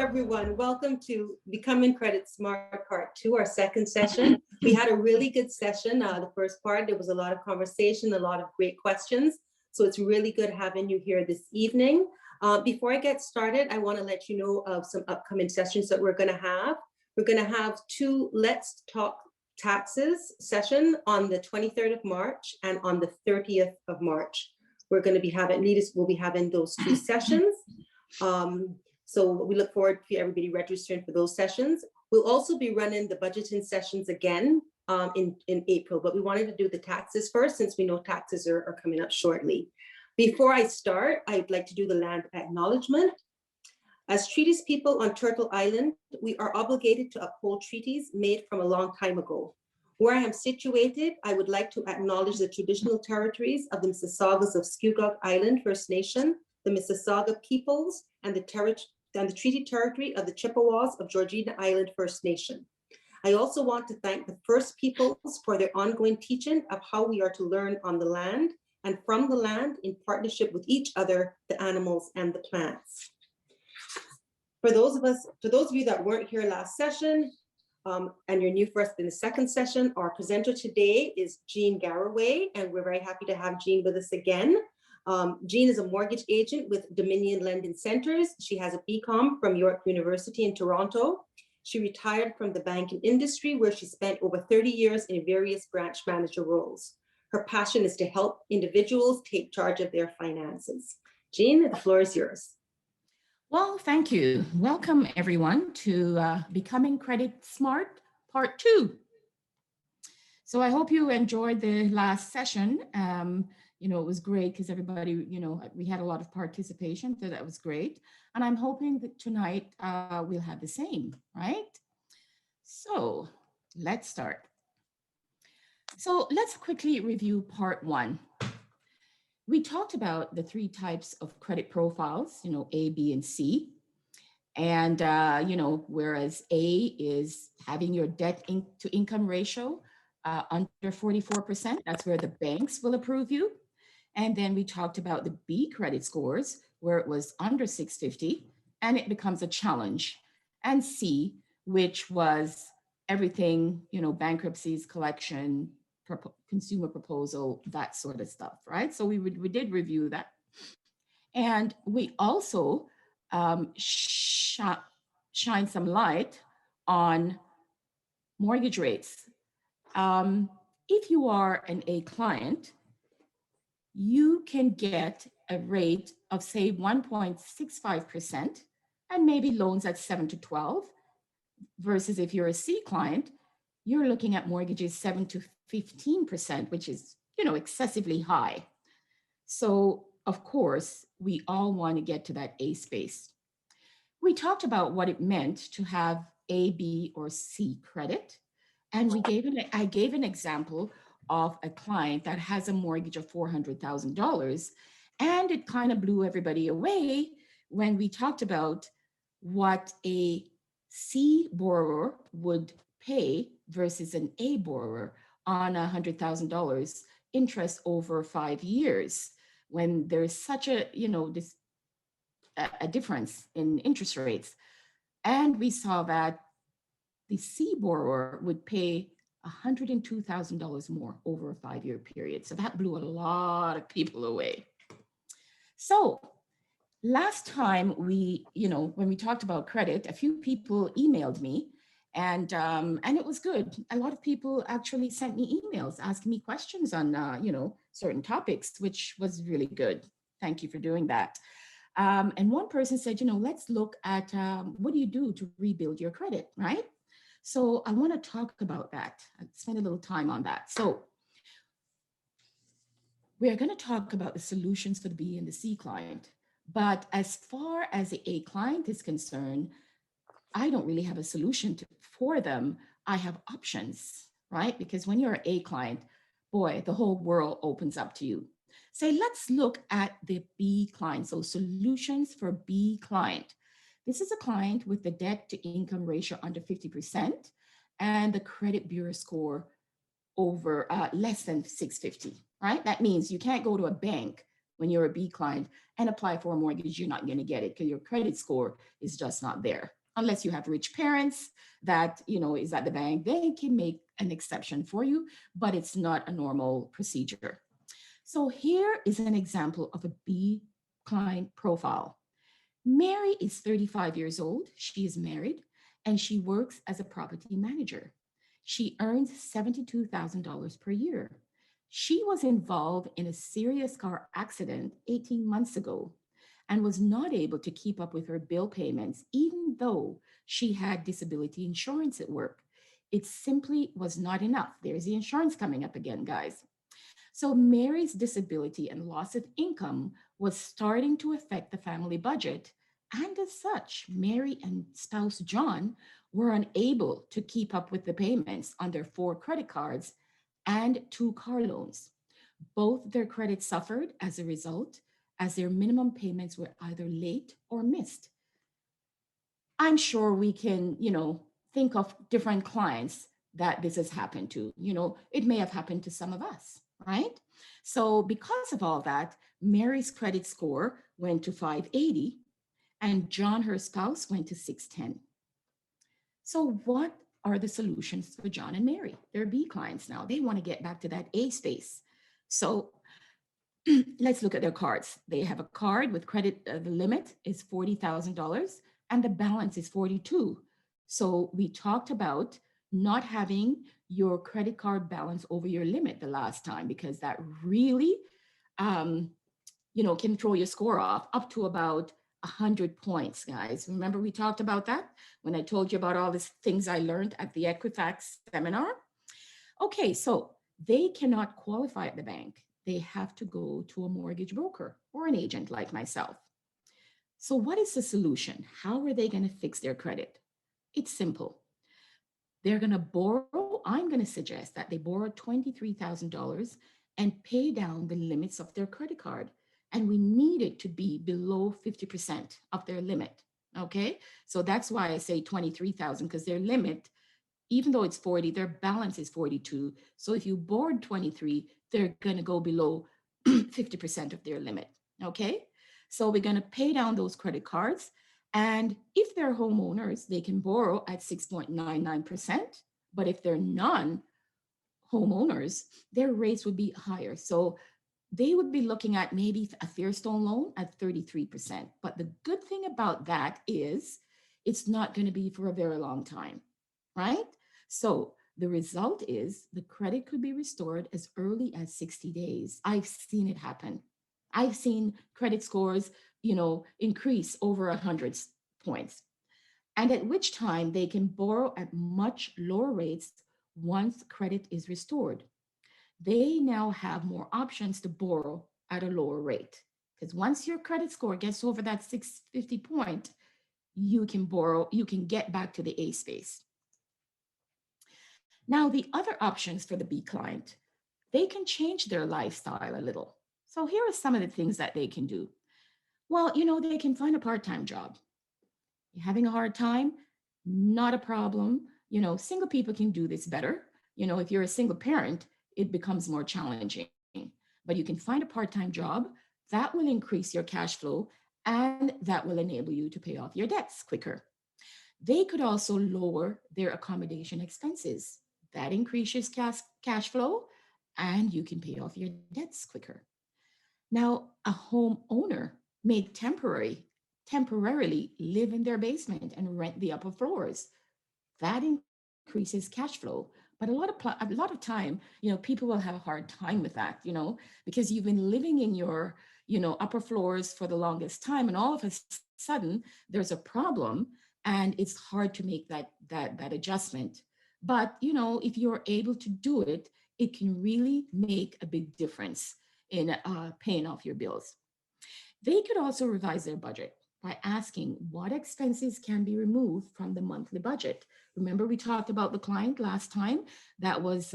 everyone. Welcome to Becoming Credit Smart Part 2, our second session. We had a really good session. The first part, there was a lot of conversation, a lot of great questions. So it's really good having you here this evening. Before I get started, I want to let you know of some upcoming sessions that we're going to have. We're going to have two Let's Talk Taxes session on the 23rd of March and on the 30th of March. We're going to be having, we'll be having those two sessions. So we look forward to everybody registering for those sessions. We'll also be running the budgeting sessions again in April, but we wanted to do the taxes first since we know taxes are coming up shortly. Before I start, I'd like to do the land acknowledgement. As treaties people on Turtle Island, we are obligated to uphold treaties made from a long time ago. Where I am situated, I would like to acknowledge the traditional territories of the Mississaugas of Scugog Island First Nation, the Mississauga peoples, and the treaty territory of the Chippewas of Georgina Island First Nation. I also want to thank the First Peoples for their ongoing teaching of how we are to learn on the land and from the land in partnership with each other, the animals and the plants. For those of you that weren't here last session, and you're new for us in the second session, our presenter today is Jean Garraway, and we're very happy to have Jean with us again. Jean is a mortgage agent with Dominion Lending Centers. She has a BCom from York University in Toronto. She retired from the banking industry where she spent over 30 years in various branch manager roles. Her passion is to help individuals take charge of their finances. Jean, the floor is yours. Well, thank you. Welcome everyone to Becoming Credit Smart Part 2. So I hope you enjoyed the last session. You know, it was great because everybody, you know, we had a lot of participation, so that was great. And I'm hoping that tonight we'll have the same, right? So let's start. So let's quickly review part 1. We talked about the 3 types of credit profiles, you know, A, B, and C. And, you know, whereas A is having your debt to income ratio under 44%, that's where the banks will approve you. And then we talked about the B credit scores, where it was under 650, and it becomes a challenge. And C, which was everything, you know, bankruptcies, collection, consumer proposal, that sort of stuff, right? So we did review that. And we also shine some light on mortgage rates. If you are an A client, you can get a rate of say 1.65% and maybe loans at 7 to 12, versus if you're a C client, you're looking at mortgages 7 to 15%, which is, you know, excessively high. So of course, we all want to get to that A space. We talked about what it meant to have A, B, or C credit. And I gave an example of a client that has a mortgage of $400,000. And it kind of blew everybody away when we talked about what a C borrower would pay versus an A borrower on $100,000 interest over 5 years, when there's such a, you know, a difference in interest rates. And we saw that the C borrower would pay $102,000 more over a 5-year period. So that blew a lot of people away. So last time you know, when we talked about credit, a few people emailed me, and it was good. A lot of people actually sent me emails asking me questions on, you know, certain topics, which was really good. Thank you for doing that. And one person said, you know, let's look at what do you do to rebuild your credit, right? So I want to talk about that. I spent a little time on that. So we're going to talk about the solutions for the B and the C client. But as far as the A client is concerned, I don't really have a solution for them. I have options, right? Because when you're an A client, boy, the whole world opens up to you. So let's look at the B client. So solutions for B client. This is a client with the debt to income ratio under 50% and the credit bureau score over less than 650, right? That means you can't go to a bank when you're a B client and apply for a mortgage. You're not going to get it because your credit score is just not there, unless you have rich parents that, is at the bank, they can make an exception for you, but it's not a normal procedure. So here is an example of a B client profile. Mary is 35 years old. She is married and she works as a property manager. She earns $72,000 per year. She was involved in a serious car accident 18 months ago and was not able to keep up with her bill payments, even though she had disability insurance at work. It simply was not enough. There's the insurance coming up again, guys. So Mary's disability and loss of income was starting to affect the family budget. And as such, Mary and spouse John were unable to keep up with the payments on their 4 credit cards and 2 car loans. Both their credit suffered as a result, as their minimum payments were either late or missed. I'm sure we can, think of different clients that this has happened to. It may have happened to some of us, right? So because of all that, Mary's credit score went to 580 and John, her spouse, went to 610. So what are the solutions for John and Mary? They're B clients now. They want to get back to that A space. So let's look at their cards. They have a card with credit, the limit is $40,000 and the balance is 42. So we talked about not having your credit card balance over your limit the last time, because that really, can throw your score off up to about 100 points, guys. Remember we talked about that when I told you about all these things I learned at the Equifax seminar? Okay, so they cannot qualify at the bank. They have to go to a mortgage broker or an agent like myself. So what is the solution? How are they going to fix their credit? It's simple. They're going to borrow. I'm going to suggest that they borrow $23,000 and pay down the limits of their credit card. And we need it to be below 50% of their limit. Okay, so that's why I say 23,000, because their limit, even though it's 40, their balance is 42. So if you borrowed 23, they're going to go below 50% of their limit. Okay, so we're going to pay down those credit cards. And if they're homeowners, they can borrow at 6.99%. But if they're non-homeowners, their rates would be higher. So they would be looking at maybe a Fairstone loan at 33%. But the good thing about that is it's not going to be for a very long time, right? So the result is the credit could be restored as early as 60 days. I've seen it happen. I've seen credit scores, increase over 100 points. And at which time they can borrow at much lower rates once credit is restored. They now have more options to borrow at a lower rate. Because once your credit score gets over that 650 point, you can borrow, you can get back to the A space. Now, the other options for the B client, they can change their lifestyle a little. So here are some of the things that they can do. Well, they can find a part-time job. You're having a hard time? Not a problem. Single people can do this better. If you're a single parent, it becomes more challenging. But you can find a part-time job that will increase your cash flow and that will enable you to pay off your debts quicker. They could also lower their accommodation expenses. That increases cash flow and you can pay off your debts quicker. Now, a homeowner may temporarily live in their basement and rent the upper floors. That increases cash flow. But a lot of time, people will have a hard time with that, because you've been living in your, upper floors for the longest time, and all of a sudden there's a problem, and it's hard to make that adjustment. But if you're able to do it, it can really make a big difference in paying off your bills. They could also revise their budget by asking what expenses can be removed from the monthly budget. Remember, we talked about the client last time that was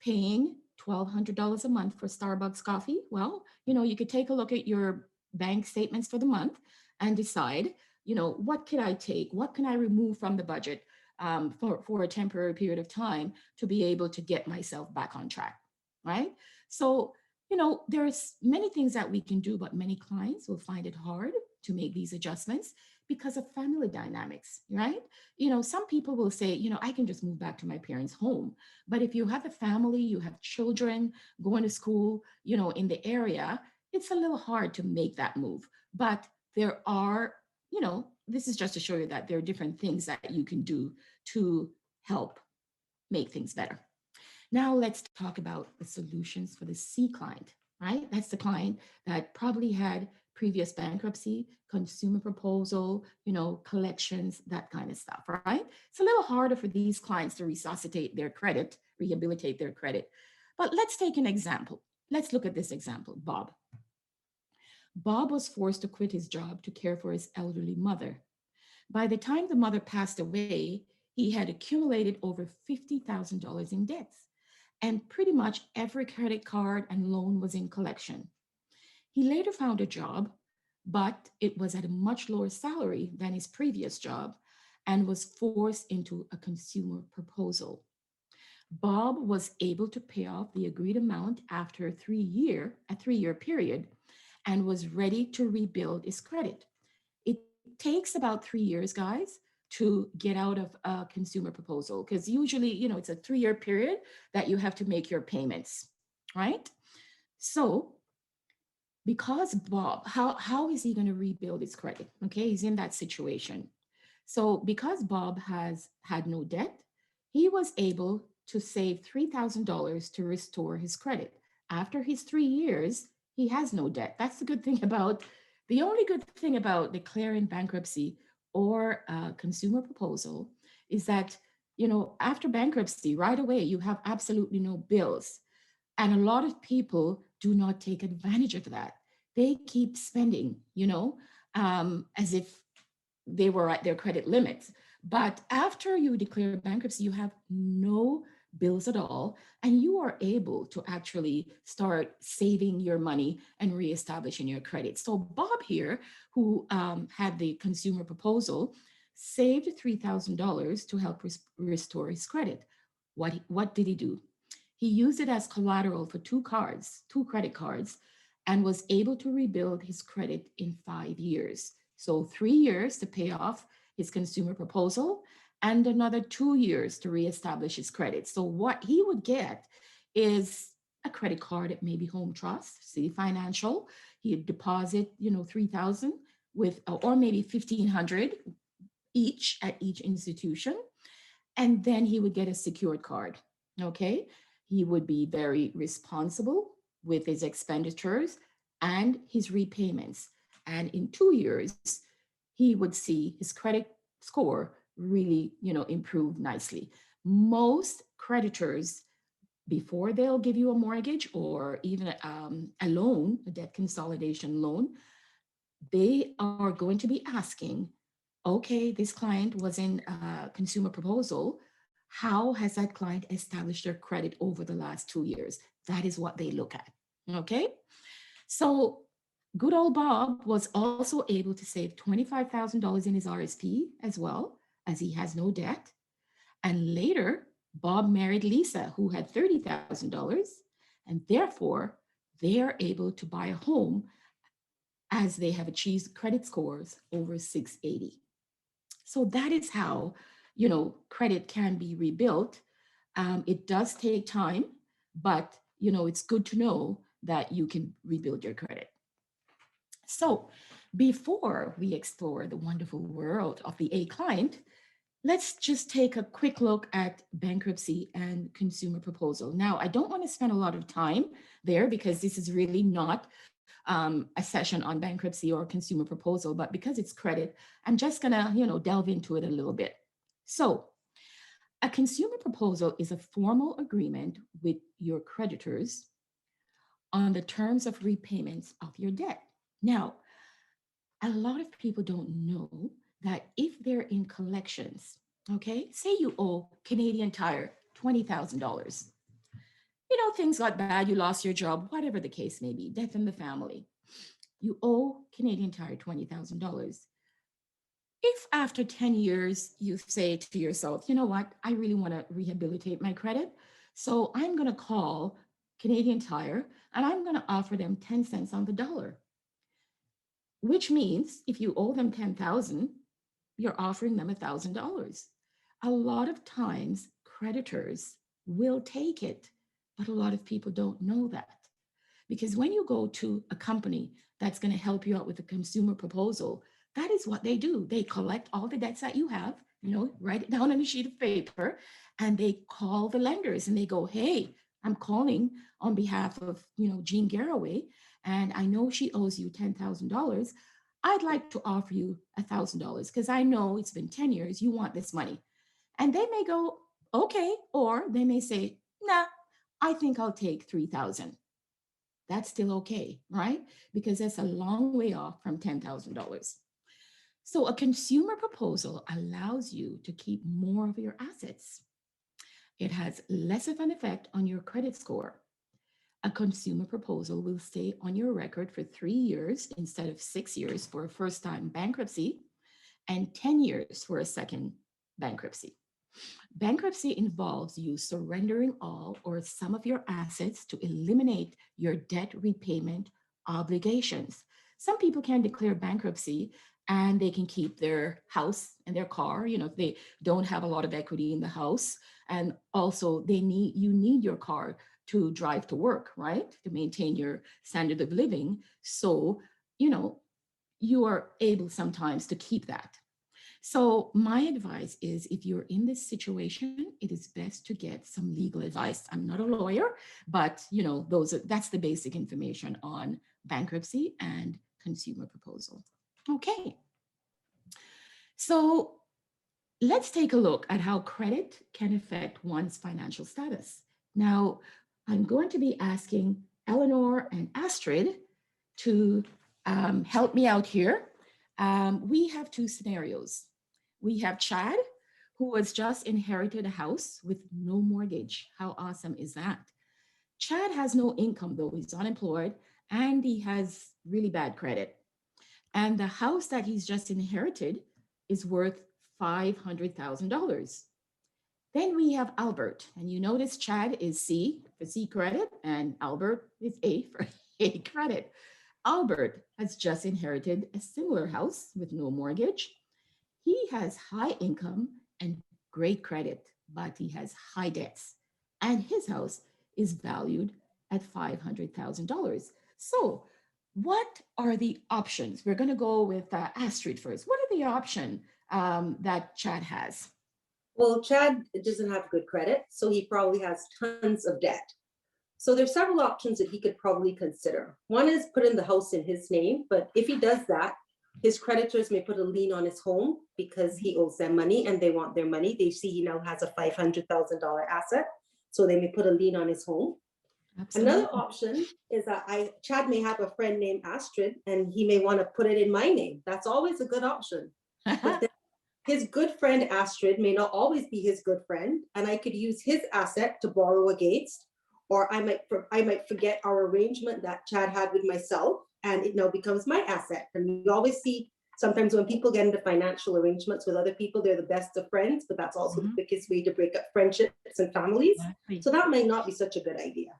paying $1,200 a month for Starbucks coffee. Well, you could take a look at your bank statements for the month and decide, what can I take? What can I remove from the budget for a temporary period of time to be able to get myself back on track, right? So, there's many things that we can do, but many clients will find it hard to make these adjustments because of family dynamics, right? Some people will say, I can just move back to my parents' home. But if you have a family, you have children going to school, in the area, it's a little hard to make that move. But there are, this is just to show you that there are different things that you can do to help make things better. Now let's talk about the solutions for the C client, right? That's the client that probably had previous bankruptcy, consumer proposal, collections, that kind of stuff, right? It's a little harder for these clients to resuscitate their credit, rehabilitate their credit. But let's take an example. Let's look at this example, Bob. Bob was forced to quit his job to care for his elderly mother. By the time the mother passed away, he had accumulated over $50,000 in debts, and pretty much every credit card and loan was in collection. He later found a job, but it was at a much lower salary than his previous job and was forced into a consumer proposal. Bob was able to pay off the agreed amount after a 3-year period, and was ready to rebuild his credit. It takes about 3 years, guys, to get out of a consumer proposal, because usually, it's a 3-year period that you have to make your payments, right? So because Bob, how is he going to rebuild his credit? Okay, he's in that situation. So because Bob has had no debt, he was able to save $3,000 to restore his credit. After his 3 years, he has no debt. That's the only good thing about declaring bankruptcy or a consumer proposal is that, after bankruptcy, right away, you have absolutely no bills. And a lot of people do not take advantage of that. They keep spending, as if they were at their credit limits. But after you declare bankruptcy, you have no bills at all, and you are able to actually start saving your money and reestablishing your credit. So Bob here, who had the consumer proposal, saved $3,000 to help restore his credit. What did he do? He used it as collateral for two credit cards, and was able to rebuild his credit in 5 years. So 3 years to pay off his consumer proposal, and another 2 years to reestablish his credit. So what he would get is a credit card at maybe Home Trust, City Financial. He'd deposit, 3,000 with, or maybe 1,500 each at each institution. And then he would get a secured card. Okay. He would be very responsible with his expenditures and his repayments. And in 2 years, he would see his credit score really, improve nicely. Most creditors, before they'll give you a mortgage or even a loan, a debt consolidation loan, they are going to be asking, okay, this client was in a consumer proposal. How has that client established their credit over the last 2 years? That is what they look at. Okay. So good old Bob was also able to save $25,000 in his RSP as well, as he has no debt. And later, Bob married Lisa, who had $30,000, and therefore they are able to buy a home as they have achieved credit scores over 680. So that is how, credit can be rebuilt. It does take time, but, it's good to know that you can rebuild your credit. So before we explore the wonderful world of the A client, let's just take a quick look at bankruptcy and consumer proposal. Now, I don't want to spend a lot of time there because this is really not a session on bankruptcy or consumer proposal, but because it's credit, I'm just gonna, delve into it a little bit. So a consumer proposal is a formal agreement with your creditors on the terms of repayments of your debt. Now, a lot of people don't know that if they're in collections, okay, say you owe Canadian Tire $20,000. Things got bad, you lost your job, whatever the case may be, death in the family. You owe Canadian Tire $20,000. If after 10 years you say to yourself, you know what, I really want to rehabilitate my credit, so I'm going to call Canadian Tire and I'm going to offer them 10 cents on the dollar. which means if you owe them 10,000, you're offering them $1,000. A lot of times creditors will take it, but a lot of people don't know that. Because when you go to a company that's going to help you out with a consumer proposal, that is what they do. They collect all the debts that you have, write it down on a sheet of paper, and they call the lenders and they go, hey, I'm calling on behalf of, Jean Garraway, and I know she owes you $10,000. I'd like to offer you $1,000 because I know it's been 10 years, you want this money. And they may go, okay, or they may say, nah, I think I'll take 3,000. That's still okay, right? Because that's a long way off from $10,000. So a consumer proposal allows you to keep more of your assets. It has less of an effect on your credit score. A consumer proposal will stay on your record for 3 years instead of 6 years for a first time bankruptcy and 10 years for a second bankruptcy. Bankruptcy involves you surrendering all or some of your assets to eliminate your debt repayment obligations. Some people can declare bankruptcy and they can keep their house and their car, if they don't have a lot of equity in the house. And also you need your car to drive to work, right? To maintain your standard of living. So, you are able sometimes to keep that. So my advice is if you're in this situation, it is best to get some legal advice. I'm not a lawyer, but that's the basic information on bankruptcy and consumer proposal. Okay. So let's take a look at how credit can affect one's financial status. Now, I'm going to be asking Eleanor and Astrid to help me out here. We have two scenarios. We have Chad, who has just inherited a house with no mortgage. How awesome is that? Chad has no income, though. He's unemployed and he has really bad credit. And the house that he's just inherited is worth $500,000. Then we have Albert, and you notice Chad is C for C credit and Albert is A for A credit. Albert has just inherited a similar house with no mortgage. He has high income and great credit, but he has high debts. And his house is valued at $500,000. So, what are the options? We're going to go with Astrid first. What are the options that Chad has? Well, Chad doesn't have good credit, so he probably has tons of debt. So there's several options that he could probably consider. One is put in the house in his name, but if he does that, his creditors may put a lien on his home because he owes them money and they want their money. They see he now has a $500,000 asset, so they may put a lien on his home. Absolutely. Another option is that Chad may have a friend named Astrid and he may want to put it in my name. That's always a good option. But then his good friend Astrid may not always be his good friend, and I could use his asset to borrow against, or I might forget our arrangement that Chad had with myself, and it now becomes my asset. And you always see sometimes when people get into financial arrangements with other people, they're the best of friends, but that's also the quickest way to break up friendships and families. Exactly. So that might not be such a good idea.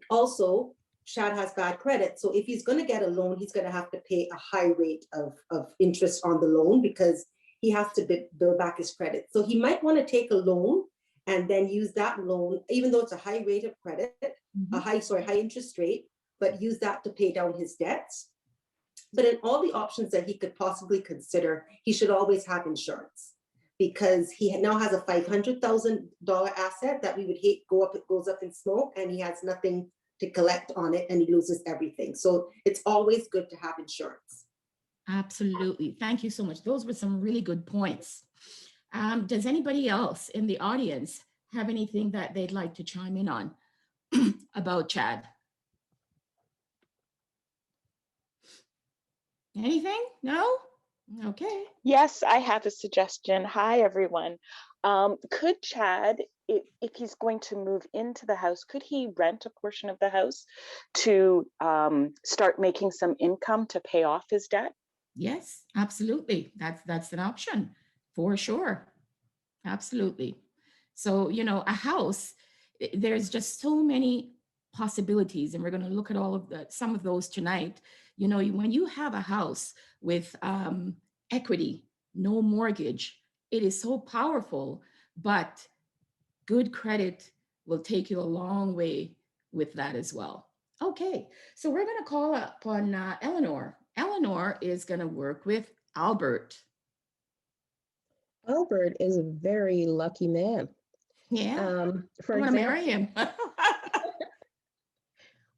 Also, Chad has bad credit. So if he's going to get a loan, he's going to have to pay a high rate of interest on the loan because he has to build back his credit. So he might want to take a loan and then use that loan, even though it's a high rate of credit, high interest rate, but use that to pay down his debts. But in all the options that he could possibly consider, he should always have insurance because he now has a $500,000 asset that we would hate goes up in smoke, and he has nothing to collect on it and he loses everything. So it's always good to have insurance. Absolutely. Thank you so much. Those were some really good points. Does anybody else in the audience have anything that they'd like to chime in on about Chad? Anything? No? Okay. Yes, I have a suggestion. Hi, everyone. Could Chad, if he's going to move into the house, could he rent a portion of the house to start making some income to pay off his debt? Yes, absolutely. That's an option for sure. Absolutely. So, a house, there's just so many possibilities, and we're going to look at all of some of those tonight. You know, when you have a house with equity, no mortgage, it is so powerful, but good credit will take you a long way with that as well. Okay, so we're going to call up on Eleanor. Eleanor is going to work with Albert. Albert is a very lucky man. Yeah, For I want to marry example, him.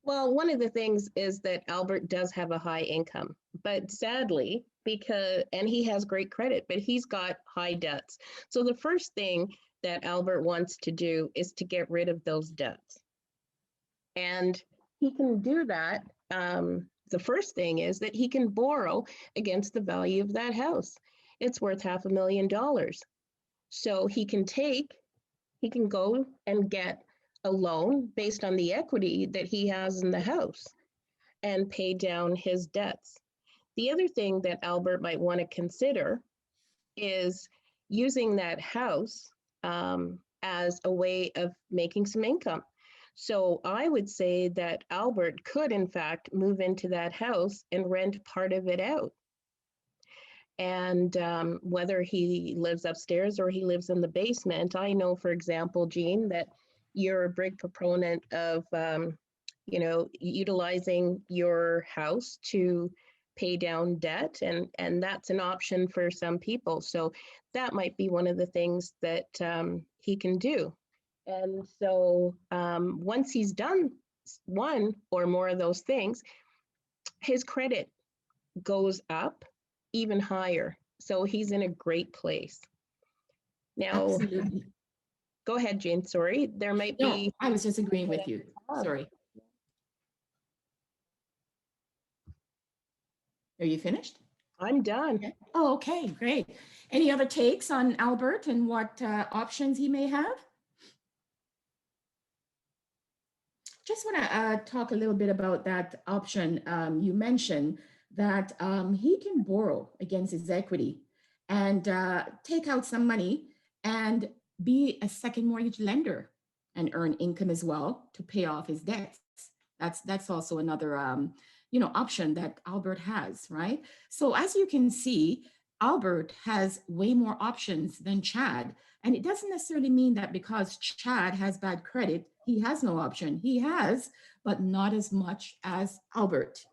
well, one of the things is that Albert does have a high income, but sadly, and he has great credit, but he's got high debts. So the first thing that Albert wants to do is to get rid of those debts. And he can do that. The first thing is that he can borrow against the value of that house. It's worth $500,000. So he can go and get a loan based on the equity that he has in the house and pay down his debts. The other thing that Albert might want to consider is using that house as a way of making some income. So I would say that Albert could, in fact, move into that house and rent part of it out. And whether he lives upstairs or he lives in the basement, I know, for example, Jean, that you're a big proponent of, utilizing your house to pay down debt, and that's an option for some people. So that might be one of the things that he can do. And so once he's done one or more of those things, his credit goes up even higher. So he's in a great place. Now, Absolutely. Go ahead, Jane. Sorry, there might be. No, I was just agreeing with you. Sorry. Are you finished? I'm done. Okay. Oh, okay, great. Any other takes on Albert and what options he may have? Just want to talk a little bit about that option. You mentioned that he can borrow against his equity and take out some money and be a second mortgage lender and earn income as well to pay off his debts. That's also another option that Albert has, right? So as you can see, Albert has way more options than Chad. And it doesn't necessarily mean that because Chad has bad credit, he has no option. He has, but not as much as Albert.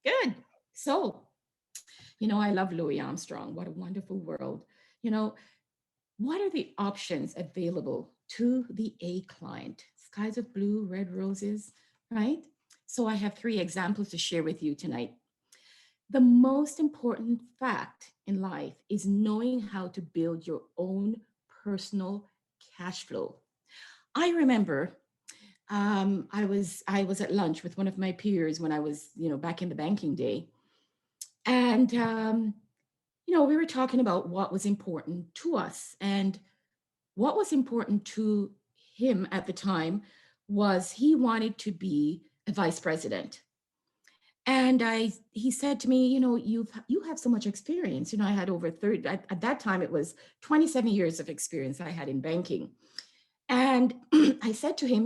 Good. So, I love Louis Armstrong. What a wonderful world. What are the options available to the A client? Skies of blue, red roses, right? So I have 3 examples to share with you tonight. The most important fact in life is knowing how to build your own personal cash flow. I remember I was at lunch with one of my peers when I was, back in the banking day. And, we were talking about what was important to us. And what was important to him at the time was he wanted to be a vice president. And he said to me, you have so much experience. I had over 30, at that time, it was 27 years of experience I had in banking. And I said to him,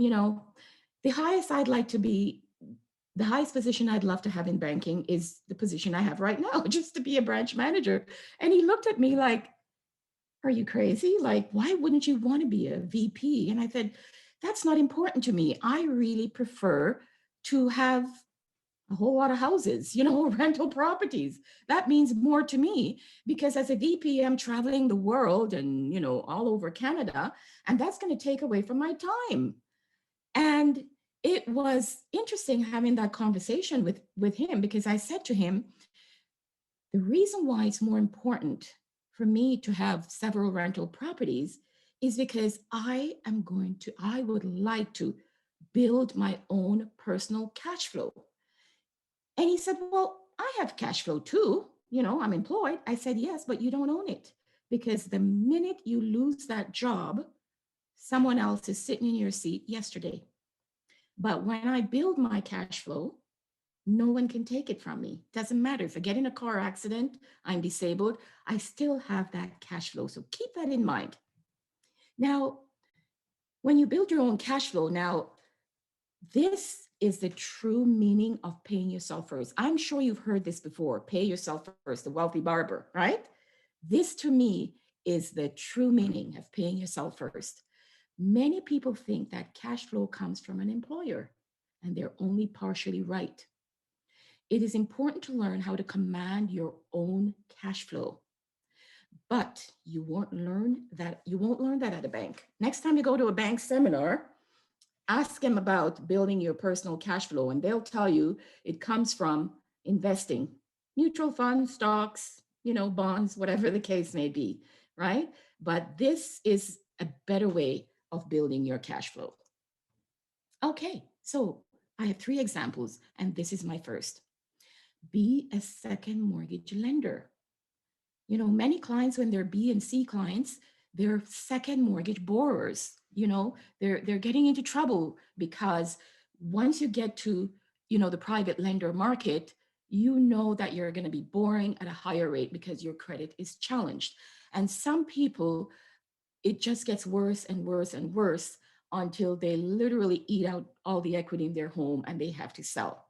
the highest position I'd love to have in banking is the position I have right now, just to be a branch manager. And he looked at me like, are you crazy? Like, why wouldn't you want to be a VP? And I said, that's not important to me. I really prefer to have a whole lot of houses, rental properties. That means more to me because as a VP, I'm traveling the world and, all over Canada, and that's going to take away from my time. And it was interesting having that conversation with him because I said to him, the reason why it's more important for me to have several rental properties is because I would like to build my own personal cash flow. And he said, well, I have cash flow too. I'm employed. I said, yes, but you don't own it because the minute you lose that job, someone else is sitting in your seat yesterday. But when I build my cash flow, no one can take it from me. Doesn't matter if I get in a car accident, I'm disabled, I still have that cash flow. So keep that in mind. Now, when you build your own cash flow, now, This is the true meaning of paying yourself first. I'm sure you've heard this before, pay yourself first, the wealthy barber, right? This to me is the true meaning of paying yourself first. Many people think that cash flow comes from an employer, and they're only partially right. It is important to learn how to command your own cash flow. But you won't learn that at a bank. Next time you go to a bank seminar, ask them about building your personal cash flow, and they'll tell you it comes from investing, mutual funds, stocks, bonds, whatever the case may be, right? But this is a better way of building your cash flow. Okay, so I have 3 examples, and this is my first. Be a second mortgage lender. Many clients, when they're B and C clients, they're second mortgage borrowers. They're getting into trouble because once you get to, the private lender market, that you're going to be borrowing at a higher rate because your credit is challenged. And some people, it just gets worse and worse and worse until they literally eat out all the equity in their home and they have to sell.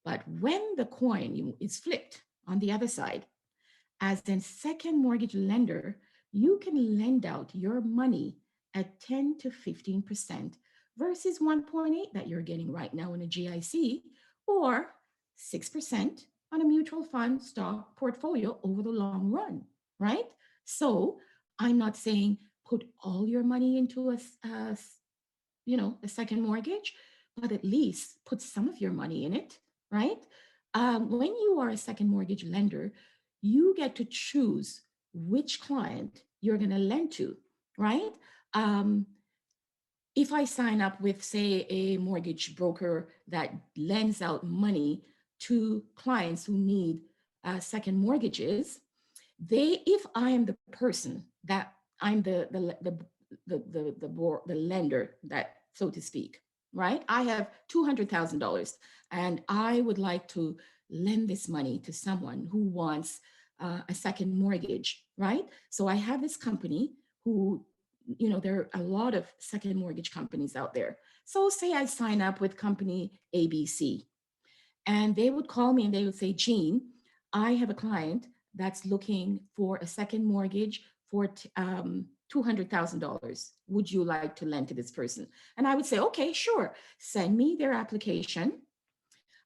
But when the coin is flipped on the other side, as a second mortgage lender, you can lend out your money at 10 to 15% versus 1.8 that you're getting right now in a GIC, or 6% on a mutual fund stock portfolio over the long run, right? So I'm not saying put all your money into a second mortgage, but at least put some of your money in it, right? When you are a second mortgage lender, you get to choose which client you're going to lend to, right? If I sign up with, say, a mortgage broker that lends out money to clients who need second mortgages, if I am the person that I'm the lender, that, so to speak, right? I have $200,000 and I would like to lend this money to someone who wants a second mortgage, right? So I have this company who, there are a lot of second mortgage companies out there. So say I sign up with company ABC, and they would call me and they would say, Jean, I have a client that's looking for a second mortgage for $200,000. Would you like to lend to this person? And I would say, okay, sure. Send me their application.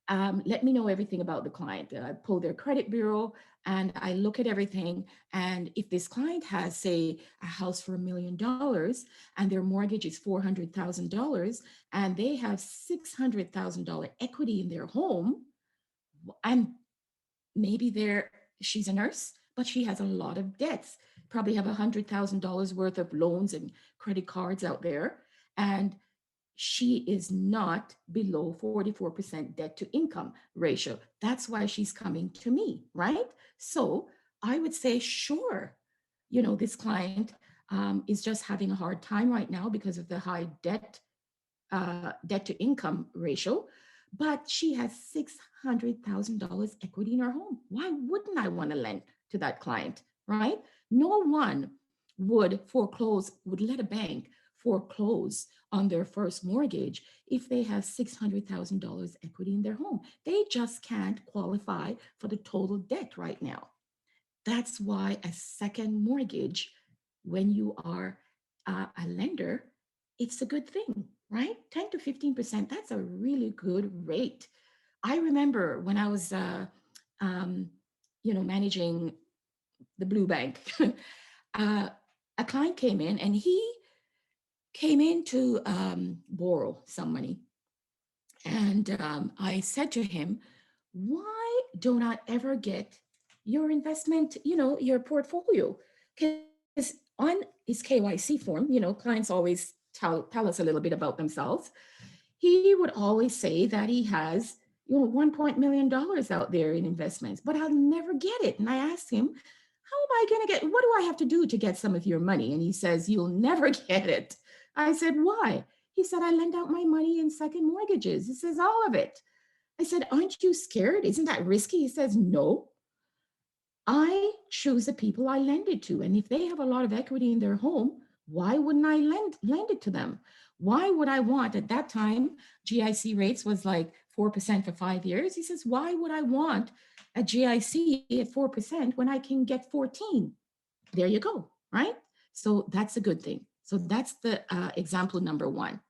Let me know everything about the client. I pull their credit bureau and I look at everything. And if this client has, say, a house for $1 million and their mortgage is $400,000 and they have $600,000 equity in their home, and maybe she's a nurse, but she has a lot of debts, probably have $100,000 worth of loans and credit cards out there. And she is not below 44% debt to income ratio. That's why she's coming to me, right? So I would say, sure, this client is just having a hard time right now because of the high debt to income ratio, but she has $600,000 equity in her home. Why wouldn't I want to lend to that client, right? No one would let a bank foreclose on their first mortgage if they have $600,000 equity in their home. They just can't qualify for the total debt right now. That's why a second mortgage, when you are a lender, it's a good thing, right? 10 to 15%, that's a really good rate. I remember when I was, managing the Blue Bank, a client came in and he came in to borrow some money. And I said to him, why don't I ever get your investment, your portfolio? Because on his KYC form, clients always tell us a little bit about themselves. He would always say that he has, $1 million out there in investments, but I'll never get it. And I asked him, how am I going to get, what do I have to do to get some of your money? And he says, you'll never get it. I said, why? He said, I lend out my money in second mortgages. He says, all of it. I said, aren't you scared? Isn't that risky? He says, no. I choose the people I lend it to. And if they have a lot of equity in their home, why wouldn't I lend it to them? Why would I want, at that time, GIC rates was like 4% for 5 years. He says, why would I want a GIC at 4% when I can get 14? There you go, right? So that's a good thing. So that's the example number one.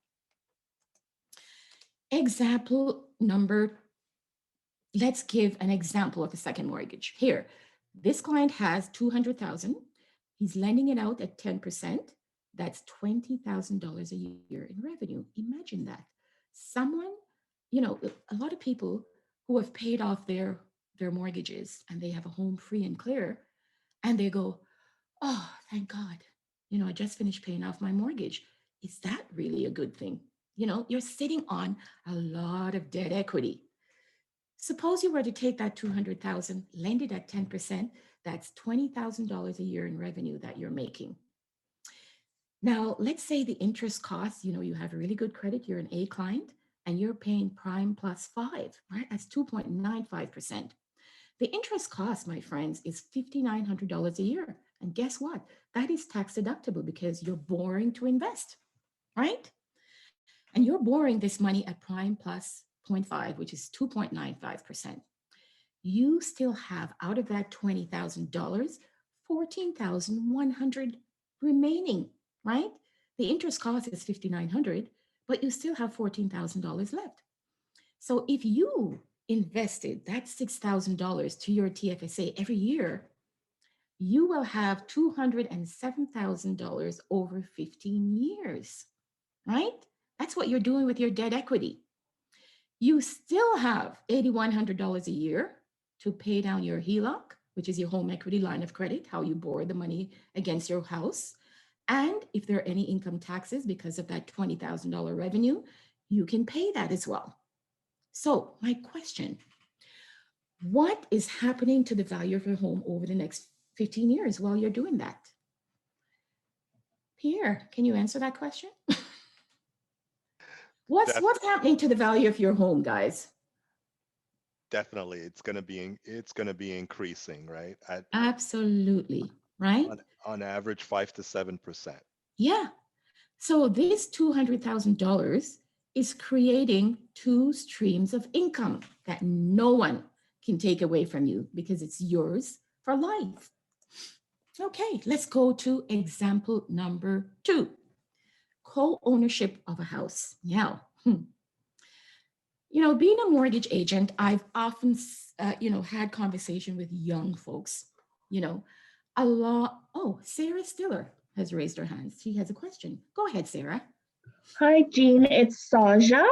Example number, let's give an example of a second mortgage. Here, this client has $200,000. He's lending it out at 10%. That's $20,000 a year in revenue. Imagine that. Someone, you know, a lot of people who have paid off their mortgages and they have a home free and clear, and they go, oh, thank God, you know, I just finished paying off my mortgage. Is that really a good thing? You know, you're sitting on a lot of debt equity. Suppose you were to take that 200,000, lend it at 10%, that's $20,000 a year in revenue that you're making. Now, let's say the interest costs, you know, you have really good credit, you're an A client, and you're paying prime plus 5, right? That's 2.95%. The interest cost, my friends, is $5,900 a year. And guess what? That is tax deductible because you're borrowing to invest, right? And you're borrowing this money at prime plus 0.5, which is 2.95%. You still have out of that $20,000, $14,100 remaining, right? The interest cost is $5,900, but you still have $14,000 left. So if you invested that $6,000 to your TFSA every year, you will have $207,000 over 15 years, right? That's what you're doing with your debt equity. You still have $8,100 a year to pay down your HELOC, which is your home equity line of credit, how you borrow the money against your house. And if there are any income taxes because of that $20,000 revenue, you can pay that as well. So my question, what is happening to the value of your home over the next 15 years while you're doing that? Pierre, can you answer that question? What's happening to the value of your home, guys? Definitely, it's going to be increasing, right? Absolutely, right? On average, 5 to 7%. Yeah. So this $200,000 is creating 2 streams of income that no one can take away from you because it's yours for life. Okay, let's go to example number 2. Co-ownership of a house. Now, you know, being a mortgage agent, I've often, had conversation with young folks, you know, a lot. Oh, Sarah Stiller has raised her hand. She has a question. Go ahead, Sarah. Hi, Jean. It's Saja.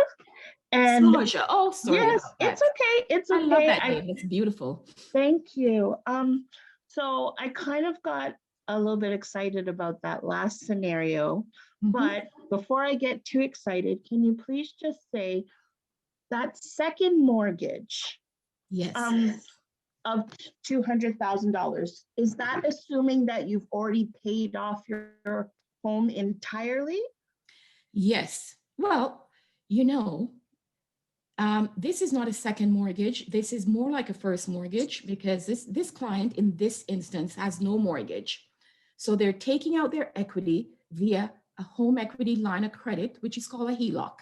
And Saja. Oh, sorry yes, about that. it's okay. It's okay. I love that name. It's beautiful. Thank you. So I kind of got a little bit excited about that last scenario, but before I get too excited, can you please just say that second mortgage? Yes. Of $200,000, is that assuming that you've already paid off your home entirely? Yes. Well, you know, this is not a second mortgage. This is more like a first mortgage because this client in this instance has no mortgage. So they're taking out their equity via a home equity line of credit, which is called a HELOC.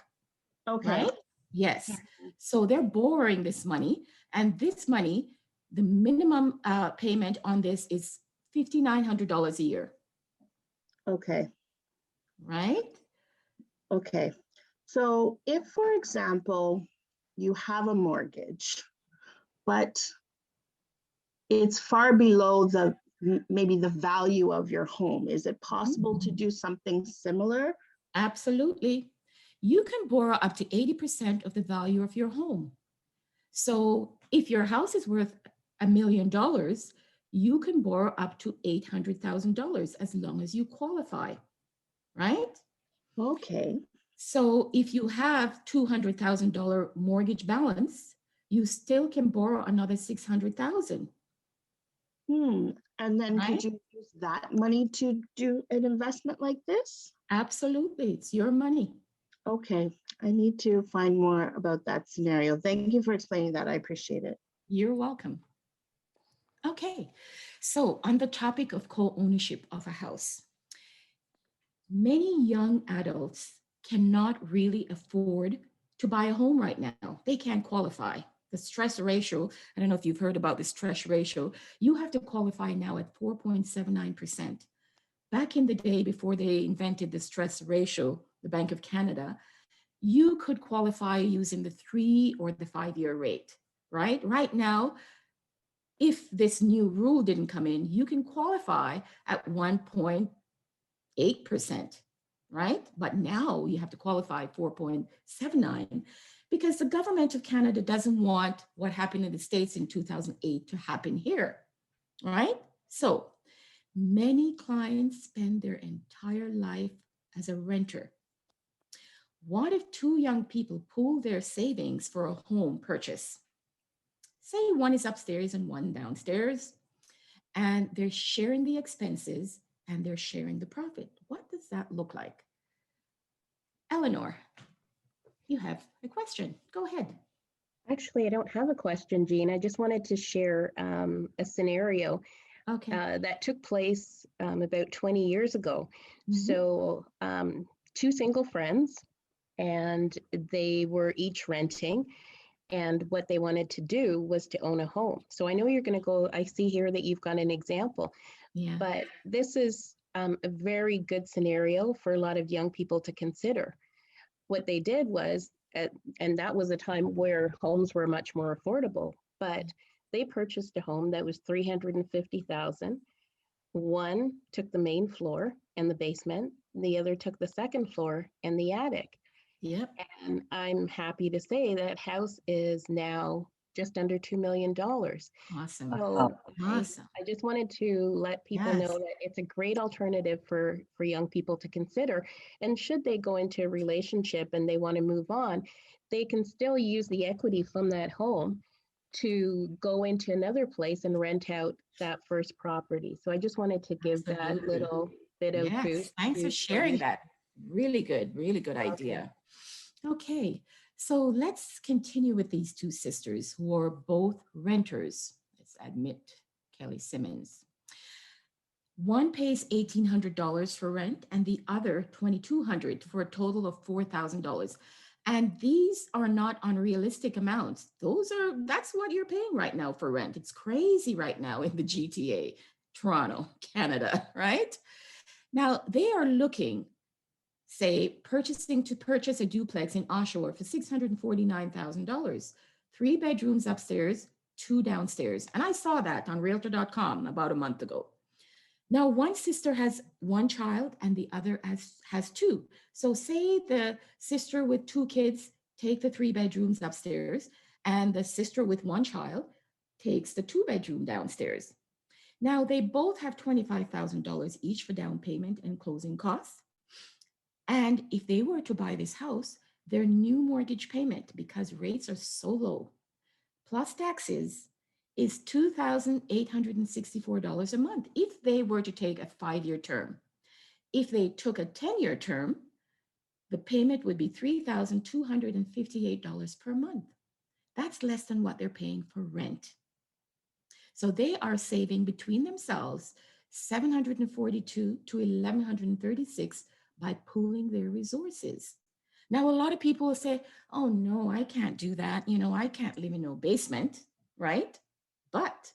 Okay. Right? Yes. So they're borrowing this money, and this money, the minimum payment on this is $5,900 a year. Okay. Right? Okay. So if, for example, you have a mortgage, but it's far below maybe the value of your home, is it possible to do something similar? Absolutely. You can borrow up to 80% of the value of your home. So if your house is worth $1 million, you can borrow up to $800,000 as long as you qualify, right? Okay. So if you have $200,000 mortgage balance, you still can borrow another $600,000. And then could you use that money to do an investment like this? Absolutely. It's your money. Okay. I need to find more about that scenario. Thank you for explaining that. I appreciate it. You're welcome. Okay. So on the topic of co-ownership of a house, many young adults cannot really afford to buy a home right now. They can't qualify. The stress ratio, I don't know if you've heard about the stress ratio, you have to qualify now at 4.79%. Back in the day, before they invented the stress ratio, the Bank of Canada, you could qualify using the 3 or the 5-year rate, right? Right now, if this new rule didn't come in, you can qualify at 1.8%, right? But now you have to qualify 4.79 because the government of Canada doesn't want what happened in the States in 2008 to happen here, right? So many clients spend their entire life as a renter. What if two young people pool their savings for a home purchase? Say one is upstairs and one downstairs, and they're sharing the expenses and they're sharing the profit. What does that look like? Eleanor, you have a question. Go ahead. Actually, I don't have a question, Jean. I just wanted to share a scenario Okay. that took place about 20 years ago. Mhm. So two single friends, and they were each renting. And what they wanted to do was to own a home. So I know you're going to go, I see here that you've got an example, Yeah. but this is a very good scenario for a lot of young people to consider. What they did was, and that was a time where homes were much more affordable, but they purchased a home that was $350,000. One took the main floor and the basement, the other took the second floor and the attic. Yep. And I'm happy to say that house is now just under $2 million. Awesome. So Awesome. I just wanted to let people Yes. know that it's a great alternative for young people to consider. And should they go into a relationship and they want to move on, they can still use the equity from that home to go into another place and rent out that first property. So I just wanted to give that Absolutely. little bit of Yes. boost. Thanks for sharing that. Really good idea. Okay, so let's continue with these two sisters who are both renters. Let's admit Kelly Simmons. One pays $1,800 for rent and the other $2,200 for a total of $4,000. And these are not unrealistic amounts. That's what you're paying right now for rent. It's crazy right now in the GTA, Toronto, Canada, right? Now they are looking, say, to purchase a duplex in Oshawa for $649,000, 3 bedrooms upstairs, 2 downstairs. And I saw that on realtor.com about a month ago. Now, one sister has 1 child and the other has 2. So say the sister with 2 kids take the 3 bedrooms upstairs and the sister with 1 child takes the 2 bedroom downstairs. Now, they both have $25,000 each for down payment and closing costs. And if they were to buy this house, their new mortgage payment, because rates are so low, plus taxes, is $2,864 a month if they were to take a 5-year term. If they took a 10-year term, the payment would be $3,258 per month. That's less than what they're paying for rent. So they are saving between themselves $742 to $1,136 by pooling their resources. Now, a lot of people will say, oh no, I can't do that. I can't live in no basement, right? But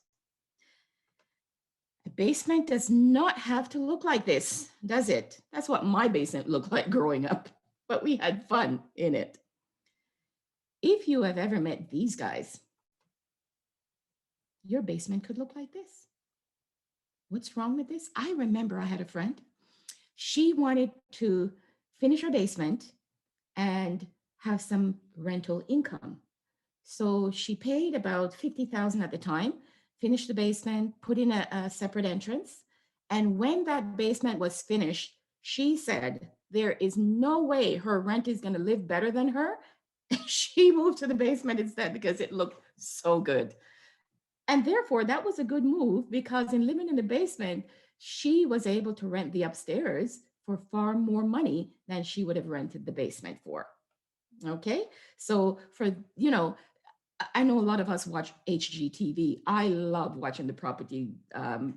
a basement does not have to look like this, does it? That's what my basement looked like growing up, but we had fun in it. If you have ever met these guys, your basement could look like this. What's wrong with this? I remember I had a friend. She wanted to finish her basement and have some rental income. So she paid about $50,000 at the time, finished the basement, put in a separate entrance. And when that basement was finished, she said, there is no way her rent is going to live better than her. She moved to the basement instead because it looked so good. And therefore, that was a good move because in living in the basement, she was able to rent the upstairs for far more money than she would have rented the basement for. Okay. So I know a lot of us watch HGTV. I love watching the Property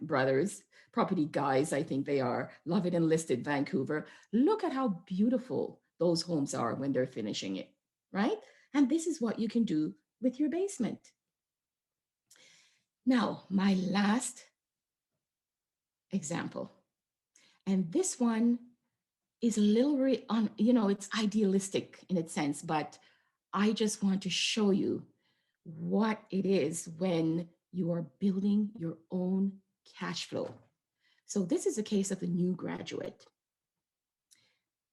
Brothers, Property Guys, I think they are. Love It and Listed Vancouver. Look at how beautiful those homes are when they're finishing it, right? And this is what you can do with your basement. Now, my last example, and this one is a little it's idealistic in its sense, but I just want to show you what it is when you are building your own cash flow. So this is a case of a new graduate.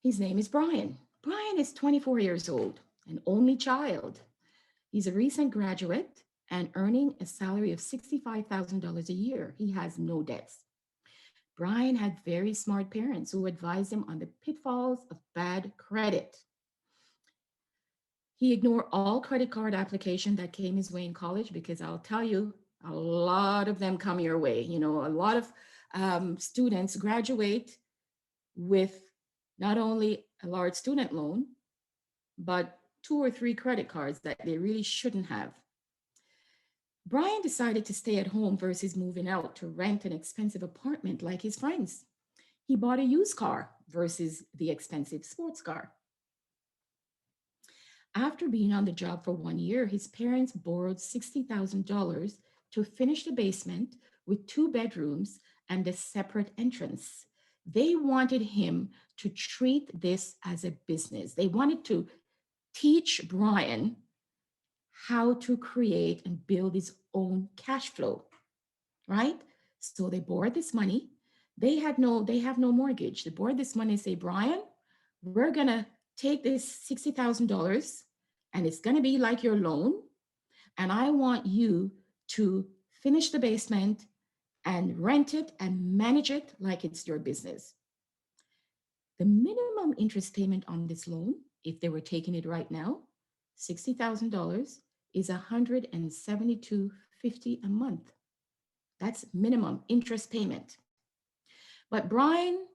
His name is Brian. Brian is 24 years old, an only child. He's a recent graduate and earning a salary of $65,000 a year. He has no debts. Brian had very smart parents who advised him on the pitfalls of bad credit. He ignored all credit card applications that came his way in college, because I'll tell you, a lot of them come your way. You know, a lot of students graduate with not only a large student loan, but 2 or 3 credit cards that they really shouldn't have. Brian decided to stay at home versus moving out to rent an expensive apartment like his friends. He bought a used car versus the expensive sports car. After being on the job for 1 year, his parents borrowed $60,000 to finish the basement with 2 bedrooms and a separate entrance. They wanted him to treat this as a business. They wanted to teach Brian how to create and build his own cash flow, right? So they borrowed this money. They have no mortgage. They borrowed this money and say, Brian, we're gonna take this $60,000 and it's gonna be like your loan. And I want you to finish the basement and rent it and manage it like it's your business. The minimum interest payment on this loan, if they were taking it right now, $60,000, is $172.50 a month. That's minimum interest payment. But Brian,